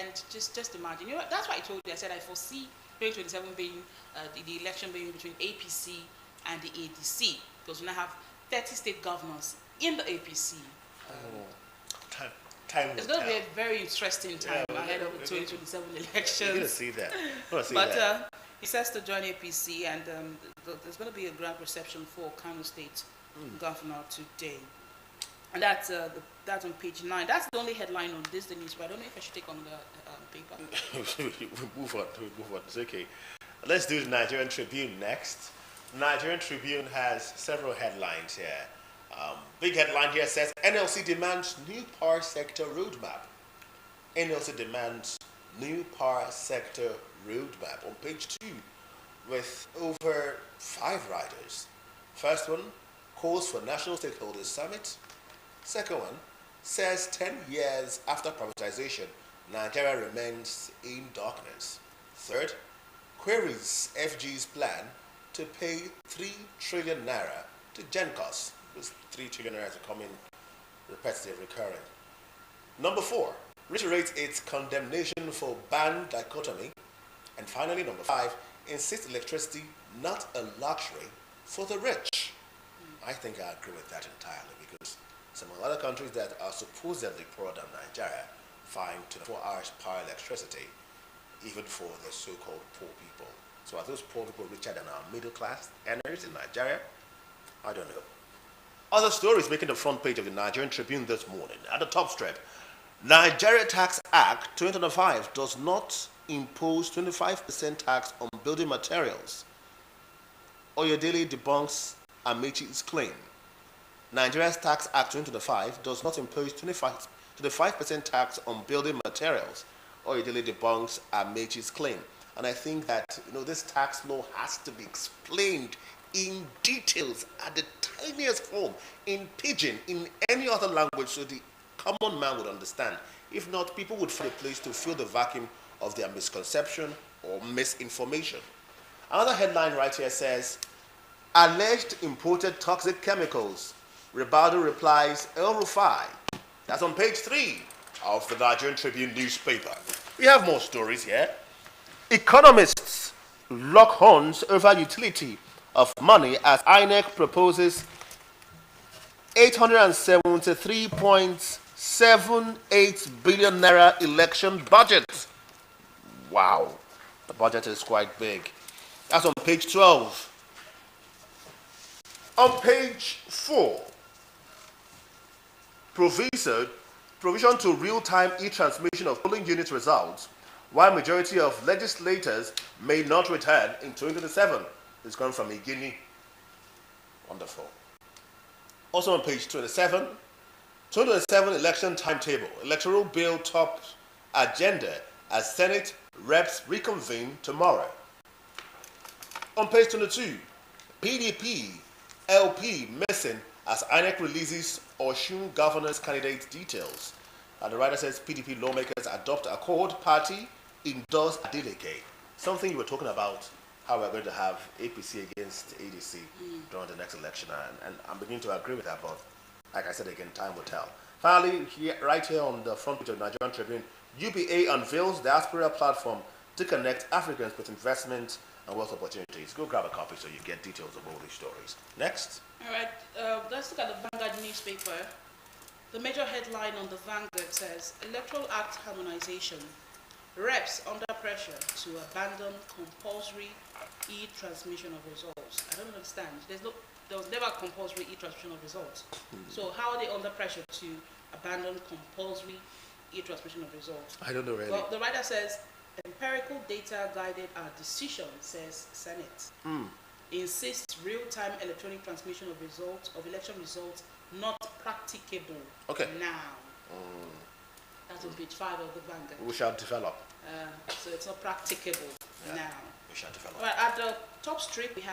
And just imagine, you know, that's why I told you, I said I foresee 2027 being the election being between APC and the ADC, because we now have 30 state governors in the APC. Time it's going to be a very interesting time ahead of the 2027 elections. You're going to see that. But he says to join APC, and there's going to be a grand reception for Kano State governor today. And that's on page 9. That's the only headline on this the news, but I don't know if I should take on the paper. We'll move on. It's okay. Let's do the Nigerian Tribune next. Nigerian Tribune has several headlines here. Big headline here says, NLC demands new power sector roadmap. NLC demands new power sector roadmap. On page 2, with over 5 riders. First one, calls for National Stakeholders Summit. Second one, says 10 years after privatization, Nigeria remains in darkness. Third, queries FG's plan to pay 3 trillion naira to GenCos. Those 3 trillion naira are coming repetitive, recurring. Number 4, reiterates its condemnation for band dichotomy. And finally, number 5, insists electricity not a luxury for the rich. I think I agree with that entirely, because some other countries that are supposedly poorer than Nigeria find 24 hours power electricity, even for the so-called poor people. So are those poor people richer than our middle class earners in Nigeria? I don't know. Other stories making the front page of the Nigerian Tribune this morning. At the top strip, Nigeria Tax Act 2005 does not impose 25% tax on building materials. Oyedele debunks Amechi's claim. Nigeria's Tax Act 2005 does not impose 25% tax on building materials. Oyedele debunks Amechi's claim. And I think that this tax law has to be explained in details at the tiniest form, in pidgin, in any other language, so the common man would understand. If not, people would find a place to fill the vacuum of their misconception or misinformation. Another headline right here says, alleged imported toxic chemicals. Ribaldo replies, El Rufai. That's on page 3 of the Nigerian Tribune newspaper. We have more stories here. Economists lock horns over utility of money as INEC proposes 873.78 billion naira election budget. Wow, the budget is quite big. That's on page 12. On page 4, provision to real-time e-transmission of polling unit results, while majority of legislators may not return in 2027. It's coming from Igini. Wonderful. Also on page 27, 2027 election timetable. Electoral bill top agenda as Senate reps reconvene tomorrow. On page 22, PDP LP missing as INEC releases Osun governor's candidate details. And the writer says PDP lawmakers adopt accord, party endorse Adeleke. Something you were talking about, how we're going to have APC against ADC during the next election. And I'm beginning to agree with that, but like I said again, time will tell. Finally, right here on the front page of Nigerian Tribune, UBA unveils diaspora platform to connect Africans with investment and wealth opportunities. Go grab a copy so you get details of all these stories. Next. All right, let's look at the Vanguard newspaper. The major headline on the Vanguard says, Electoral Act Harmonization. Reps under pressure to abandon compulsory e-transmission of results. I don't understand. There was never compulsory e-transmission of results. So how are they under pressure to abandon compulsory e-transmission of results? I don't know really. Well, the writer says, empirical data guided our decision, says Senate. Insists real-time electronic transmission of results, of election results, not practicable now. That's on page 5 of the Vanguard. We shall develop. So it's not practicable now. We shall develop. Right, at the top strip, we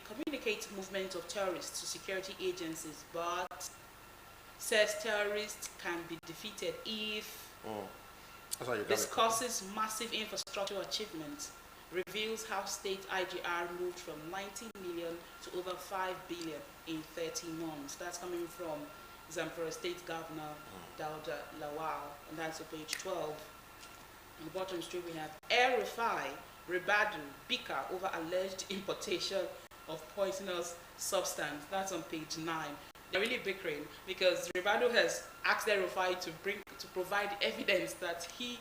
communicate movement of terrorists to security agencies, but says terrorists can be defeated if discusses massive infrastructure achievements, reveals how state IGR moved from 90 million to over 5 billion in 30 months. That's coming from Zamfara State Governor Dauda Lawal, and that's on page 12. On the bottom strip, we have El Rufai, Ribadu, Bika over alleged importation of poisonous substance. That's on page 9. They're really bickering because Ribadu has asked El Rufai to provide evidence that he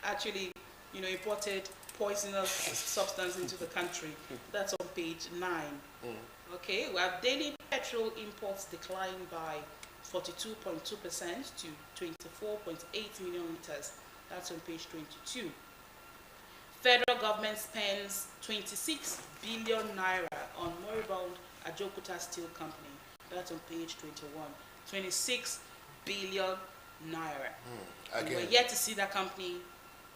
actually, imported poisonous substance into the country. That's on page 9. Okay, we have daily petrol imports declined by 42.2% to 24.8 million liters. That's on page 22. Federal government spends 26 billion naira on moribund Ajokuta Steel Company. That's on page 21. 26 billion naira. We're yet to see that company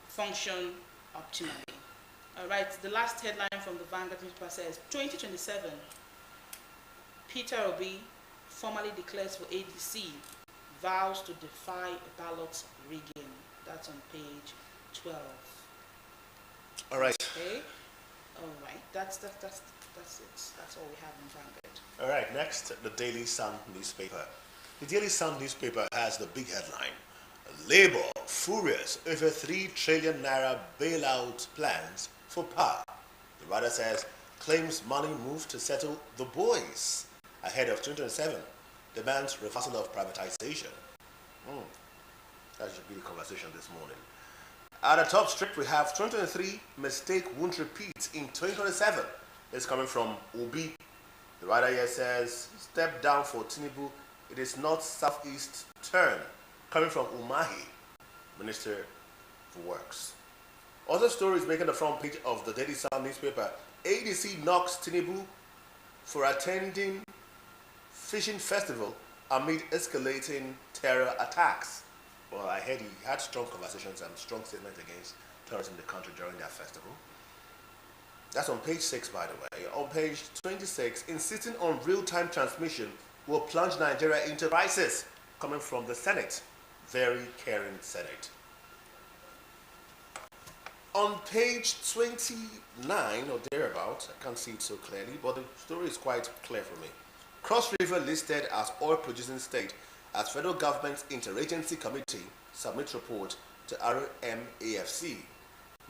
function optimally. All right, the last headline from the Vanguard newspaper says 2027, Peter Obi formally declares for ADC, vows to defy ballot rigging. That's on page 12. All right. Okay. All right. That's it. That's all we have in Vanguard. All right. Next, the Daily Sun newspaper. The Daily Sun newspaper has the big headline: Labour furious over 3 trillion naira bailout plans for power. The writer says claims money moved to settle the boys ahead of 2027. Demands reversal of privatization. That should be the conversation this morning. At the top strip, we have 2023 mistake won't repeat in 2027. It's coming from Obi. The writer here says, step down for Tinubu. It is not Southeast turn. Coming from Umahi, Minister for Works. Other stories making the front page of the Daily Sun newspaper. ADC knocks Tinubu for attending fishing festival amid escalating terror attacks. Well, I heard he had strong conversations and strong statements against terrorism in the country during that festival. That's on page 6, by the way. On page 26, insisting on real-time transmission will plunge Nigeria into crisis. Coming from the Senate. Very caring Senate. On page 29 or thereabout, I can't see it so clearly, but the story is quite clear for me. Cross River listed as oil producing state as federal government's interagency committee submits report to RMAFC.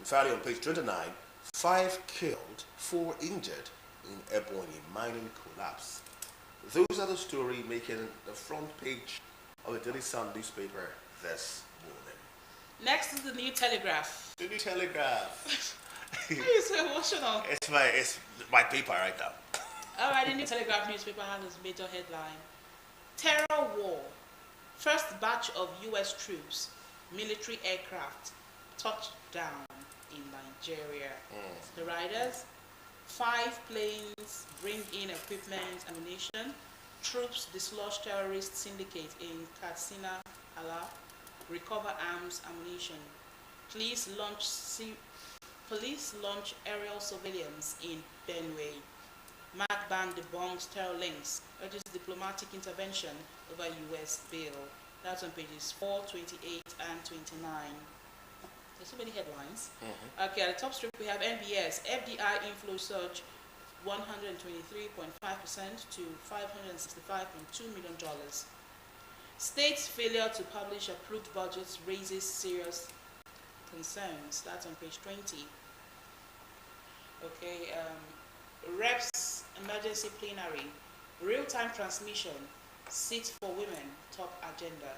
Finally, on page 29, 5 killed, 4 injured in Ebonyi mining collapse. Those are the story making the front page of the Daily Sun newspaper this morning. Next is the New Telegraph. The New Telegraph. Why are you so emotional? It's my paper right now. All right, the New Telegraph newspaper has this major headline. Terror war. First batch of U.S. troops, military aircraft, touched down in Nigeria. The riders, 5 planes bring in equipment, ammunition. Troops dislodge terrorist syndicate in Katsina, Allah. Recover arms, ammunition. Police launch aerial surveillance in Benue. MacBan debunks terror links, urges diplomatic intervention over U.S. bill. That's on pages 4, 28, and 29. There's so many headlines. Okay, at the top strip we have NBS. FDI inflow surge 123.5% to $565.2 million. State's failure to publish approved budgets raises serious concerns. That's on page 20. Okay, Reps emergency plenary, real-time transmission, seats for women, top agenda.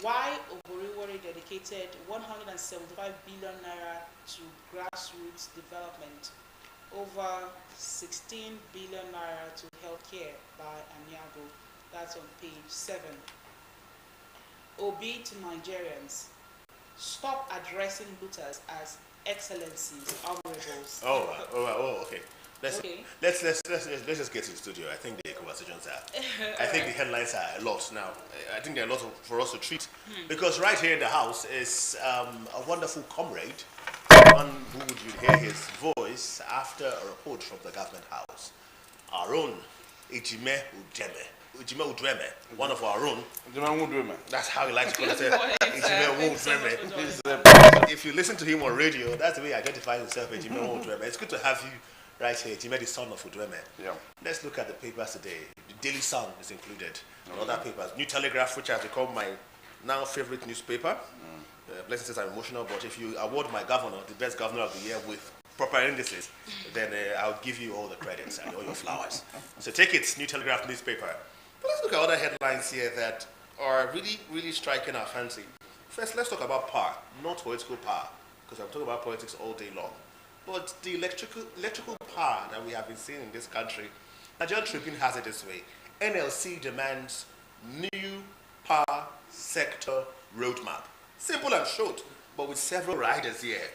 Why Oboriwori dedicated 175 billion naira to grassroots development, over 16 billion naira to healthcare by Amiago. That's on page 7. Obi to Nigerians, stop addressing looters as excellencies, honorables. Okay. Let's just get to the studio. I think the conversations are. I think the headlines are a lot now. I think there are a lot for us to treat because right here in the house is a wonderful comrade, one who would hear his voice after a report from the government house. Our own Ejime Udweme, one of our own. That's how he likes to call it. Ejime Udweme. If you listen to him on radio, that's the way he identifies himself, Ejime Udweme. It's good to have you right here, Ejime, the son of Udweme. Yeah. Let's look at the papers today. The Daily Sun is included. Other papers. New Telegraph, which has become my now favorite newspaper. Blessing says I'm emotional, but if you award my governor the best governor of the year with proper indices, then I'll give you all the credits and all your flowers. So take it, New Telegraph newspaper. But let's look at other headlines here that are really, really striking our fancy. First, let's talk about power, not political power, because I'm talking about politics all day long. But the electrical power that we have been seeing in this country, Nigerian Tribune has it this way. NLC demands new power sector roadmap. Simple and short, but with several riders here.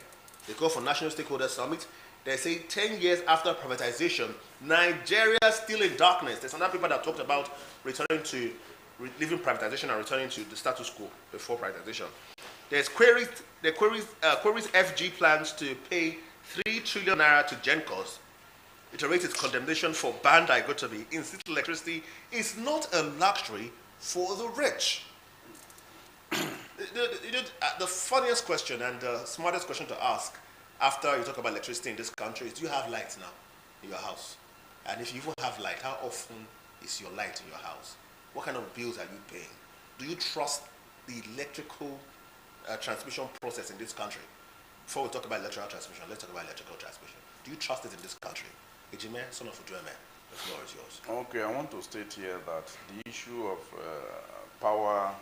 They call for National Stakeholder Summit. They say 10 years after privatization, Nigeria is still in darkness. There's another people that talked about leaving privatization and returning to the status quo before privatization. There's queries FG plans to pay 3 trillion naira to GenCos. It rates its condemnation for banned dichotomy in city electricity is not a luxury for the rich. The funniest question and the smartest question to ask after you talk about electricity in this country is, do you have lights now in your house? And if you even have light, how often is your light in your house? What kind of bills are you paying? Do you trust the electrical transmission process in this country? Before we talk about electrical transmission, let's talk about electrical transmission. Do you trust it in this country? Ejime, son of Udweme, the floor is yours. Okay, I want to state here that the issue of power,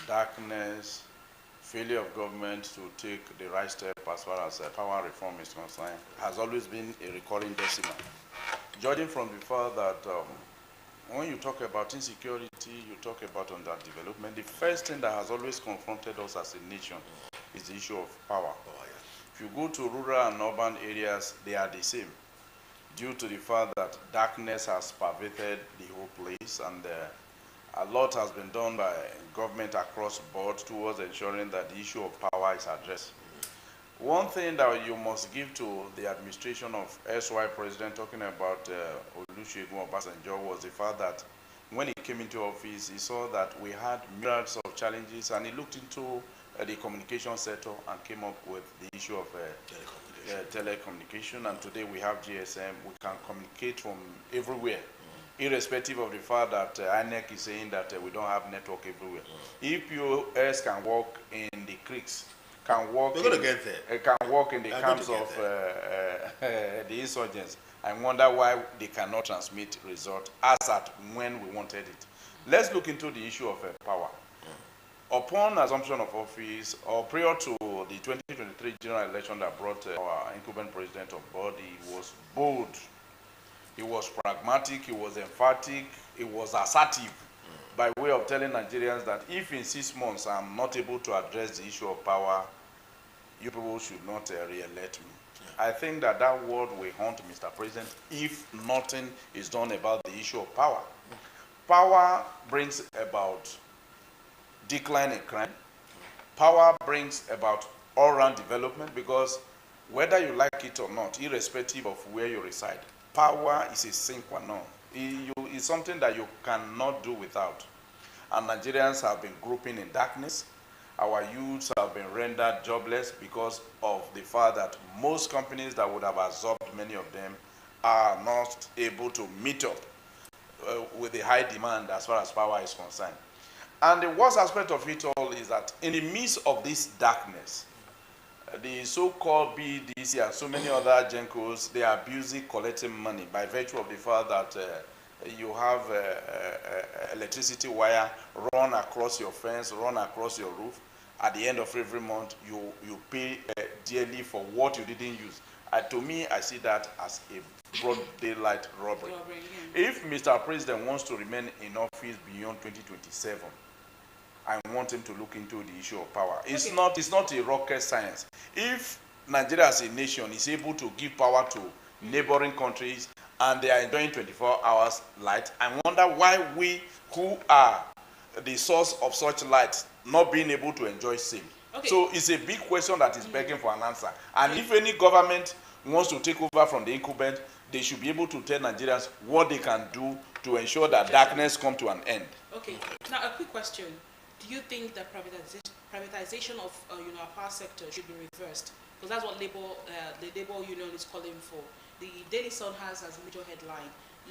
darkness, failure of government to take the right step as far as power reform is concerned has always been a recurring decimal. Judging from the fact that when you talk about insecurity, you talk about underdevelopment, the first thing that has always confronted us as a nation is the issue of power. If you go to rural and urban areas, they are the same, due to the fact that darkness has pervaded the whole place, and a lot has been done by government across board towards ensuring that the issue of power is addressed. One thing that you must give to the administration of SY President talking about Olusegun Obasanjo was the fact that when he came into office, he saw that we had myriads of challenges, and he looked into the communication sector and came up with the issue of telecommunication. And today we have GSM. We can communicate from everywhere, irrespective of the fact that INEC is saying that we don't have network everywhere. If POS can work in the creeks, can work We're going to get there. Can work in the camps of the insurgents, I wonder why they cannot transmit results as at when we wanted it. Let's look into the issue of power. Upon assumption of office, or prior to the 2023 general election that brought our incumbent president on board, he was bold, he was pragmatic, he was emphatic, he was assertive, by way of telling Nigerians that if in 6 months I'm not able to address the issue of power, you people should not re-elect me. I think that that word will haunt Mr. President if nothing is done about the issue of power. Power brings about decline in crime. Power brings about all-round development, because whether you like it or not, irrespective of where you reside, power is a sine qua non. It's something that you cannot do without. And Nigerians have been groping in darkness. Our youths have been rendered jobless because of the fact that most companies that would have absorbed many of them are not able to meet up with the high demand as far as power is concerned. And the worst aspect of it all is that in the midst of this darkness, the so-called BDC and so many other gencos, they are busy collecting money by virtue of the fact that you have electricity wire run across your fence, run across your roof. At the end of every month, you pay dearly for what you didn't use. To me, I see that as a broad daylight robbery. If Mr. President wants to remain in office beyond 2027, I want him to look into the issue of power. It's not a rocket science. If Nigeria as a nation is able to give power to neighboring countries and they are enjoying 24 hours light, I wonder why we, who are the source of such light, not being able to enjoy same. So it's a big question that is begging for an answer. And if any government wants to take over from the incumbent, they should be able to tell Nigerians what they can do to ensure that darkness come to an end. Okay. Now a quick question. Do you think that privatization of our power sector should be reversed? Because that's what the Labour Union is calling for. The Daily Sun has as a major headline,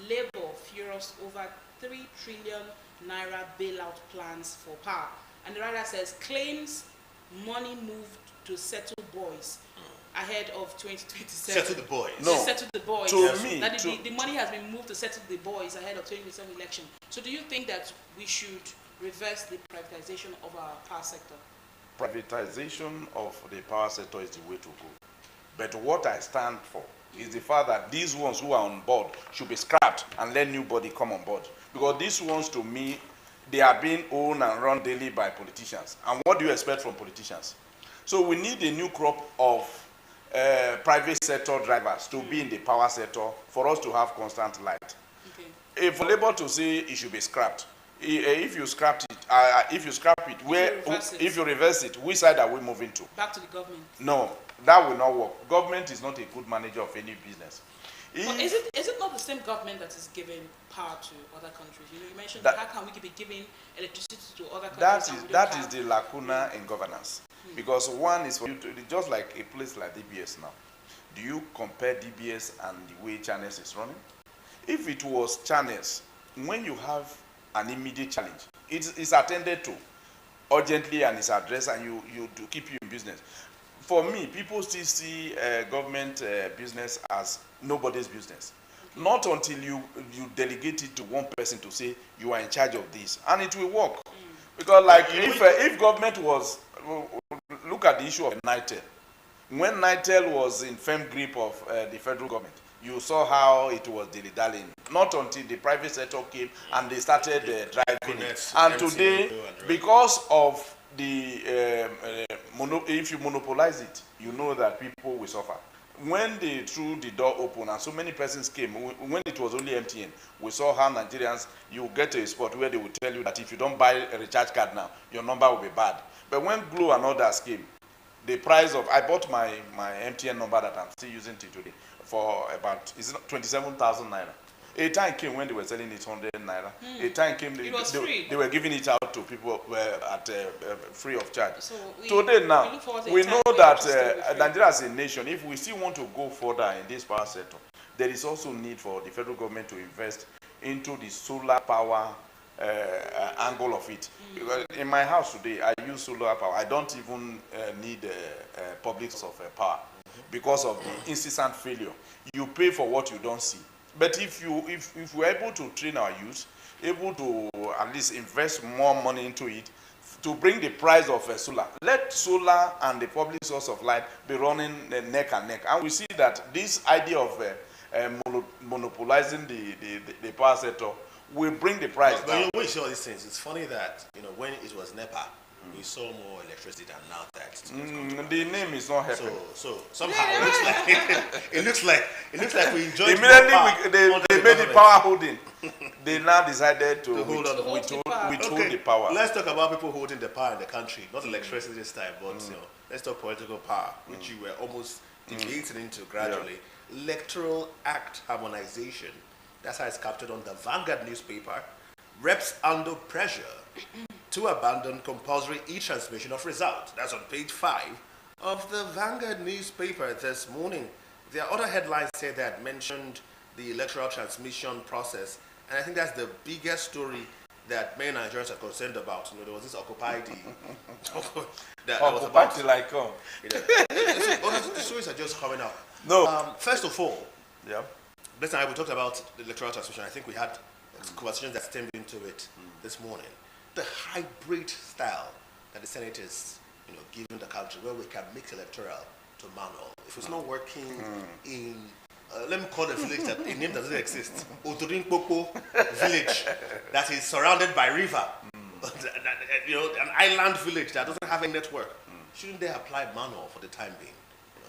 Labour furious over 3 trillion naira bailout plans for power. And the writer says, claims money moved to settle boys ahead of 2027. Settle the boys? No. Settle the boys. To me, that the money has been moved to settle the boys ahead of 2027 election. So do you think that we should reverse the privatization of our power sector? Privatization of the power sector is the way to go. But what I stand for is the fact that these ones who are on board should be scrapped and let nobody come on board. Because these ones, to me, they are being owned and run daily by politicians. And what do you expect from politicians? So we need a new crop of private sector drivers to be in the power sector for us to have constant light. Okay. For Labour to say it should be scrapped, if you scrap it, if you reverse it, which side are we moving to? Back to the government. No, that will not work. Government is not a good manager of any business. But is it not the same government that is giving power to other countries? You mentioned that, how can we be giving electricity to other countries? That is the lacuna in governance. Because one is for you to, just like a place like DBS now. Do you compare DBS and the way Channels is running? If it was Channels, when you have an immediate challenge, it's attended to urgently and it's addressed, and you to keep you in business. For me, people still see government business as nobody's business. Not until you delegate it to one person to say you are in charge of this, and it will work. Because like if government was, look at the issue of NITEL. When NITEL was in firm grip of the federal government, you saw how it was dilly-dallying. Not until the private sector came and they started driving it. And today, because of the, if you monopolize it, you know that people will suffer. When they threw the door open and so many persons came, when it was only MTN, we saw how Nigerians, you get to a spot where they will tell you that if you don't buy a recharge card now, your number will be bad. But when Glo and others came, the price of, I bought my MTN number that I'm still using till today for about, is it 27,000 naira? A time came when they were selling it 100 naira. A time came they were giving it out to people at free of charge. So today now, we know that Nigeria as a nation, if we still want to go further in this power sector, there is also need for the federal government to invest into the solar power angle of it. Because in my house today, I use solar power. I don't even need public source of power because of the incessant failure. You pay for what you don't see. But if we're able to train our youth, able to at least invest more money into it, to bring the price of solar, let solar and the public source of light be running neck and neck. And we see that this idea of monopolizing the power sector will bring the price down. When you see all these things, it's funny that when it was NEPA, we saw more electricity than now that the name is not helping. So somehow it looks like we enjoyed immediately they made the power holding. They now decided to withhold the power. Let's talk about people holding the power in the country, not electricity this time, but let's talk political power, which you were almost deviating into gradually. Electoral Act harmonization. That's how it's captured on the Vanguard newspaper. Reps under pressure to abandon compulsory e-transmission of results. That's on page 5 of the Vanguard newspaper this morning. There are other headlines here that mentioned the electoral transmission process, and I think that's the biggest story that many Nigerians are concerned about. There was this Occupy that was about till I come. The stories are just coming out. No. First of all, Bless and I, we talked about the electoral transmission. I think we had conversations that stemmed into it this morning. The hybrid style that the Senate is, giving the country, where we can mix electoral to manual. If it's not working in, let me call the village that a name doesn't exist, Oturinpopo village that is surrounded by river, an island village that doesn't have a network. Shouldn't they apply manual for the time being?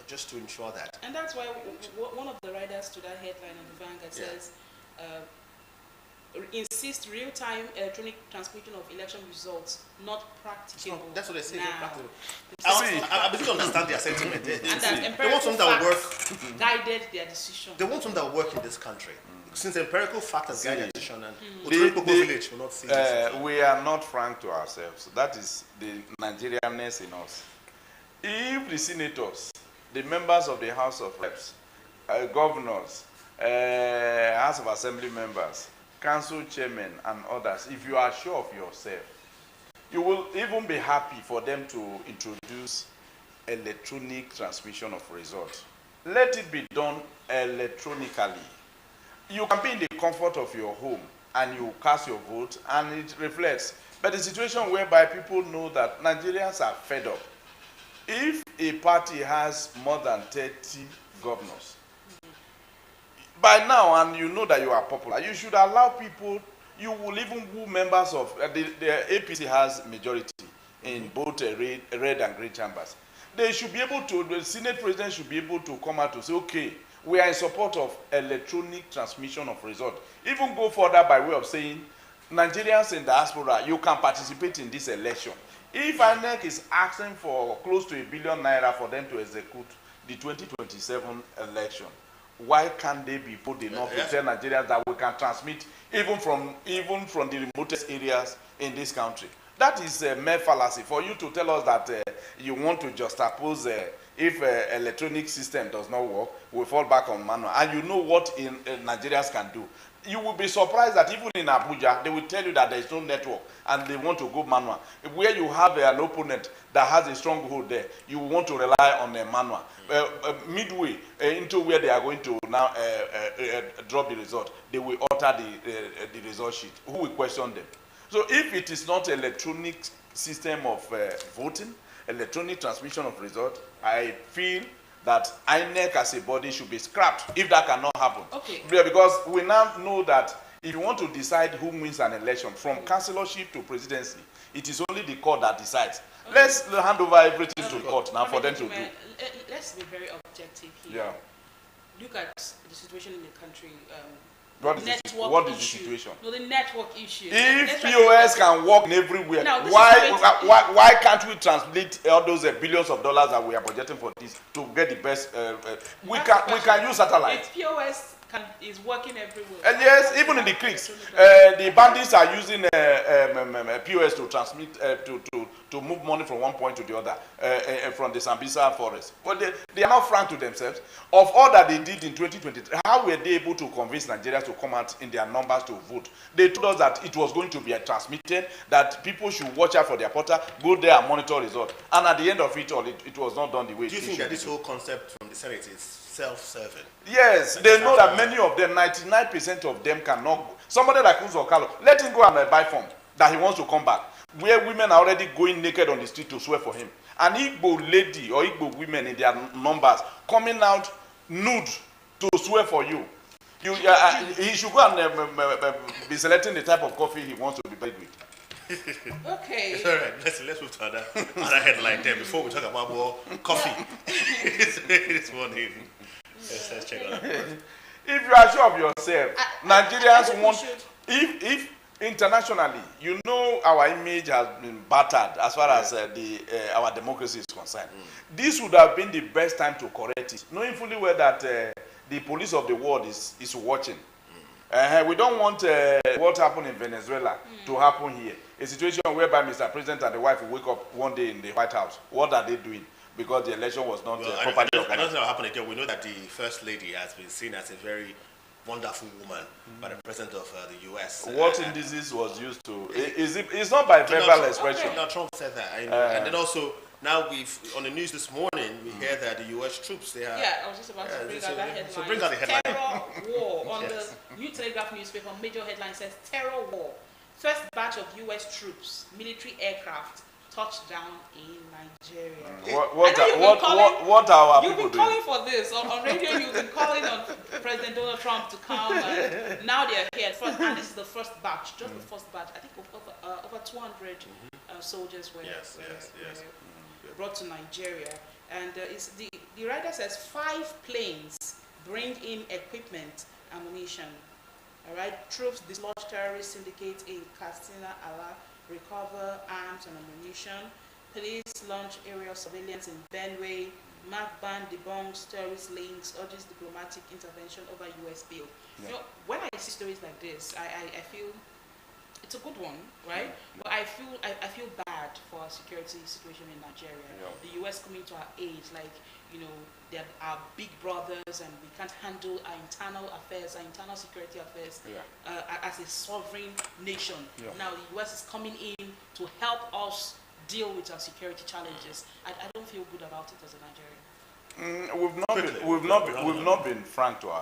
Just to ensure that. And that's why one of the writers to that headline on the Vanguard says, insist real-time electronic transmission of election results not practicable. That's what they say. Now. I begin to understand their sentiment. They want something that will work. Guided their decision. They want something that will work in this country. Since empirical fact has guided their decision, and the village will not see this. We are not frank to ourselves. That is the Nigerianness in us. If the senators, the members of the House of Reps, governors, House of Assembly members, council chairmen, and others, if you are sure of yourself, you will even be happy for them to introduce electronic transmission of results. Let it be done electronically. You can be in the comfort of your home and you cast your vote and it reflects. But the situation whereby people know that Nigerians are fed up. If a party has more than 30 governors, by now, and you know that you are popular, you should allow people, you will even woo members of, the APC has majority in both red and green chambers. They should be able to, the Senate president should be able to come out to say, okay, we are in support of electronic transmission of results. Even go further by way of saying, Nigerians in diaspora, you can participate in this election. If INEC is asking for close to £1 billion for them to execute the 2027 election, why can't they be bold enough to tell Nigerians that we can transmit even from the remotest areas in this country? That is a mere fallacy for you to tell us that you want to juxtapose if electronic system does not work, we fall back on manual. And you know what Nigerians can do. You will be surprised that even in Abuja, they will tell you that there is no network and they want to go manual. Where you have an opponent that has a stronghold there, you want to rely on a manual. Midway into where they are going to now drop the result, they will alter the result sheet. Who will question them? So if it is not electronic system of voting, electronic transmission of result, I feel that INEC as a body should be scrapped if that cannot happen. Okay. Because we now know that if you want to decide who wins an election, from councillorship to presidency, it is only the court that decides. Okay. Let's hand over everything to the court now for them to do. Let's be very objective here. Yeah. Look at the situation in the country. What is the situation? No, the network issue. If POS can work everywhere, why can't we translate all those billions of dollars that we are budgeting for this to get the best? We can use satellite. If POS is working everywhere. Yes, even in the creeks, the bandits are using POS to transmit to move money from one point to the other from the Sambisa forest. But they are not frank to themselves. Of all that they did in 2023, how were they able to convince Nigerians to come out in their numbers to vote? They told us that it was going to be transmitted, that people should watch out for their portal, go there and monitor results. And at the end of it all, it was not done the way. Do you think that this whole concept from the Senate is self-serving? Yes, they know that many of them, 99% of them cannot. Somebody like Uzo Kalu, let him go and buy form that he wants to come back, where women are already going naked on the street to swear for him. An Igbo lady or Igbo women in their numbers coming out nude to swear for you. He should go and be selecting the type of coffee he wants to be buried with. Okay. All right, let's move to another headline there before we talk about more coffee. This morning. Let's check on that. If you are sure of yourself, Nigerians want, if internationally, you know our image has been battered as far as our democracy is concerned. This would have been the best time to correct it, knowing fully well that the police of the world is watching. We don't want what happened in Venezuela to happen here. A situation whereby Mr. President and the wife will wake up one day in the White House. What are they doing? Because the election was not properly organized. I don't think that will happen again. We know that the First Lady has been seen as a very wonderful woman by the President of the U.S. What indices was used to? It's not by verbal expression. Now Trump said that. And then also, now on the news this morning, we hear that the U.S. troops, they are... Yeah, I was just about to bring out that headline. So bring out the headline. Terror war. On the New Telegraph newspaper, major headline says, terror war. First batch of U.S. troops, military aircraft, touchdown in Nigeria. What are our people doing? You've been calling for this. On radio, you've been calling on President Donald Trump to come. And now they're here. And this is the first batch, just the first batch. I think over 200 soldiers were brought to Nigeria. And the writer says 5 planes bring in equipment, ammunition. All right, troops dislodge terrorist syndicate in Katsina, Allah, recover arms and ammunition. Police launch aerial surveillance in Benue. MacBan debunks terrorist links, urges diplomatic intervention over U.S. bill. Yeah. You know, when I see stories like this, I feel it's a good one, right? But I feel bad for our security situation in Nigeria. Yeah. The U.S. coming to our aid, like, you know, they're our big brothers, and we can't handle our internal affairs, our internal security affairs as a sovereign nation. Yeah. Now the U.S. is coming in to help us deal with our security challenges. I don't feel good about it as a Nigerian. We've not been frank to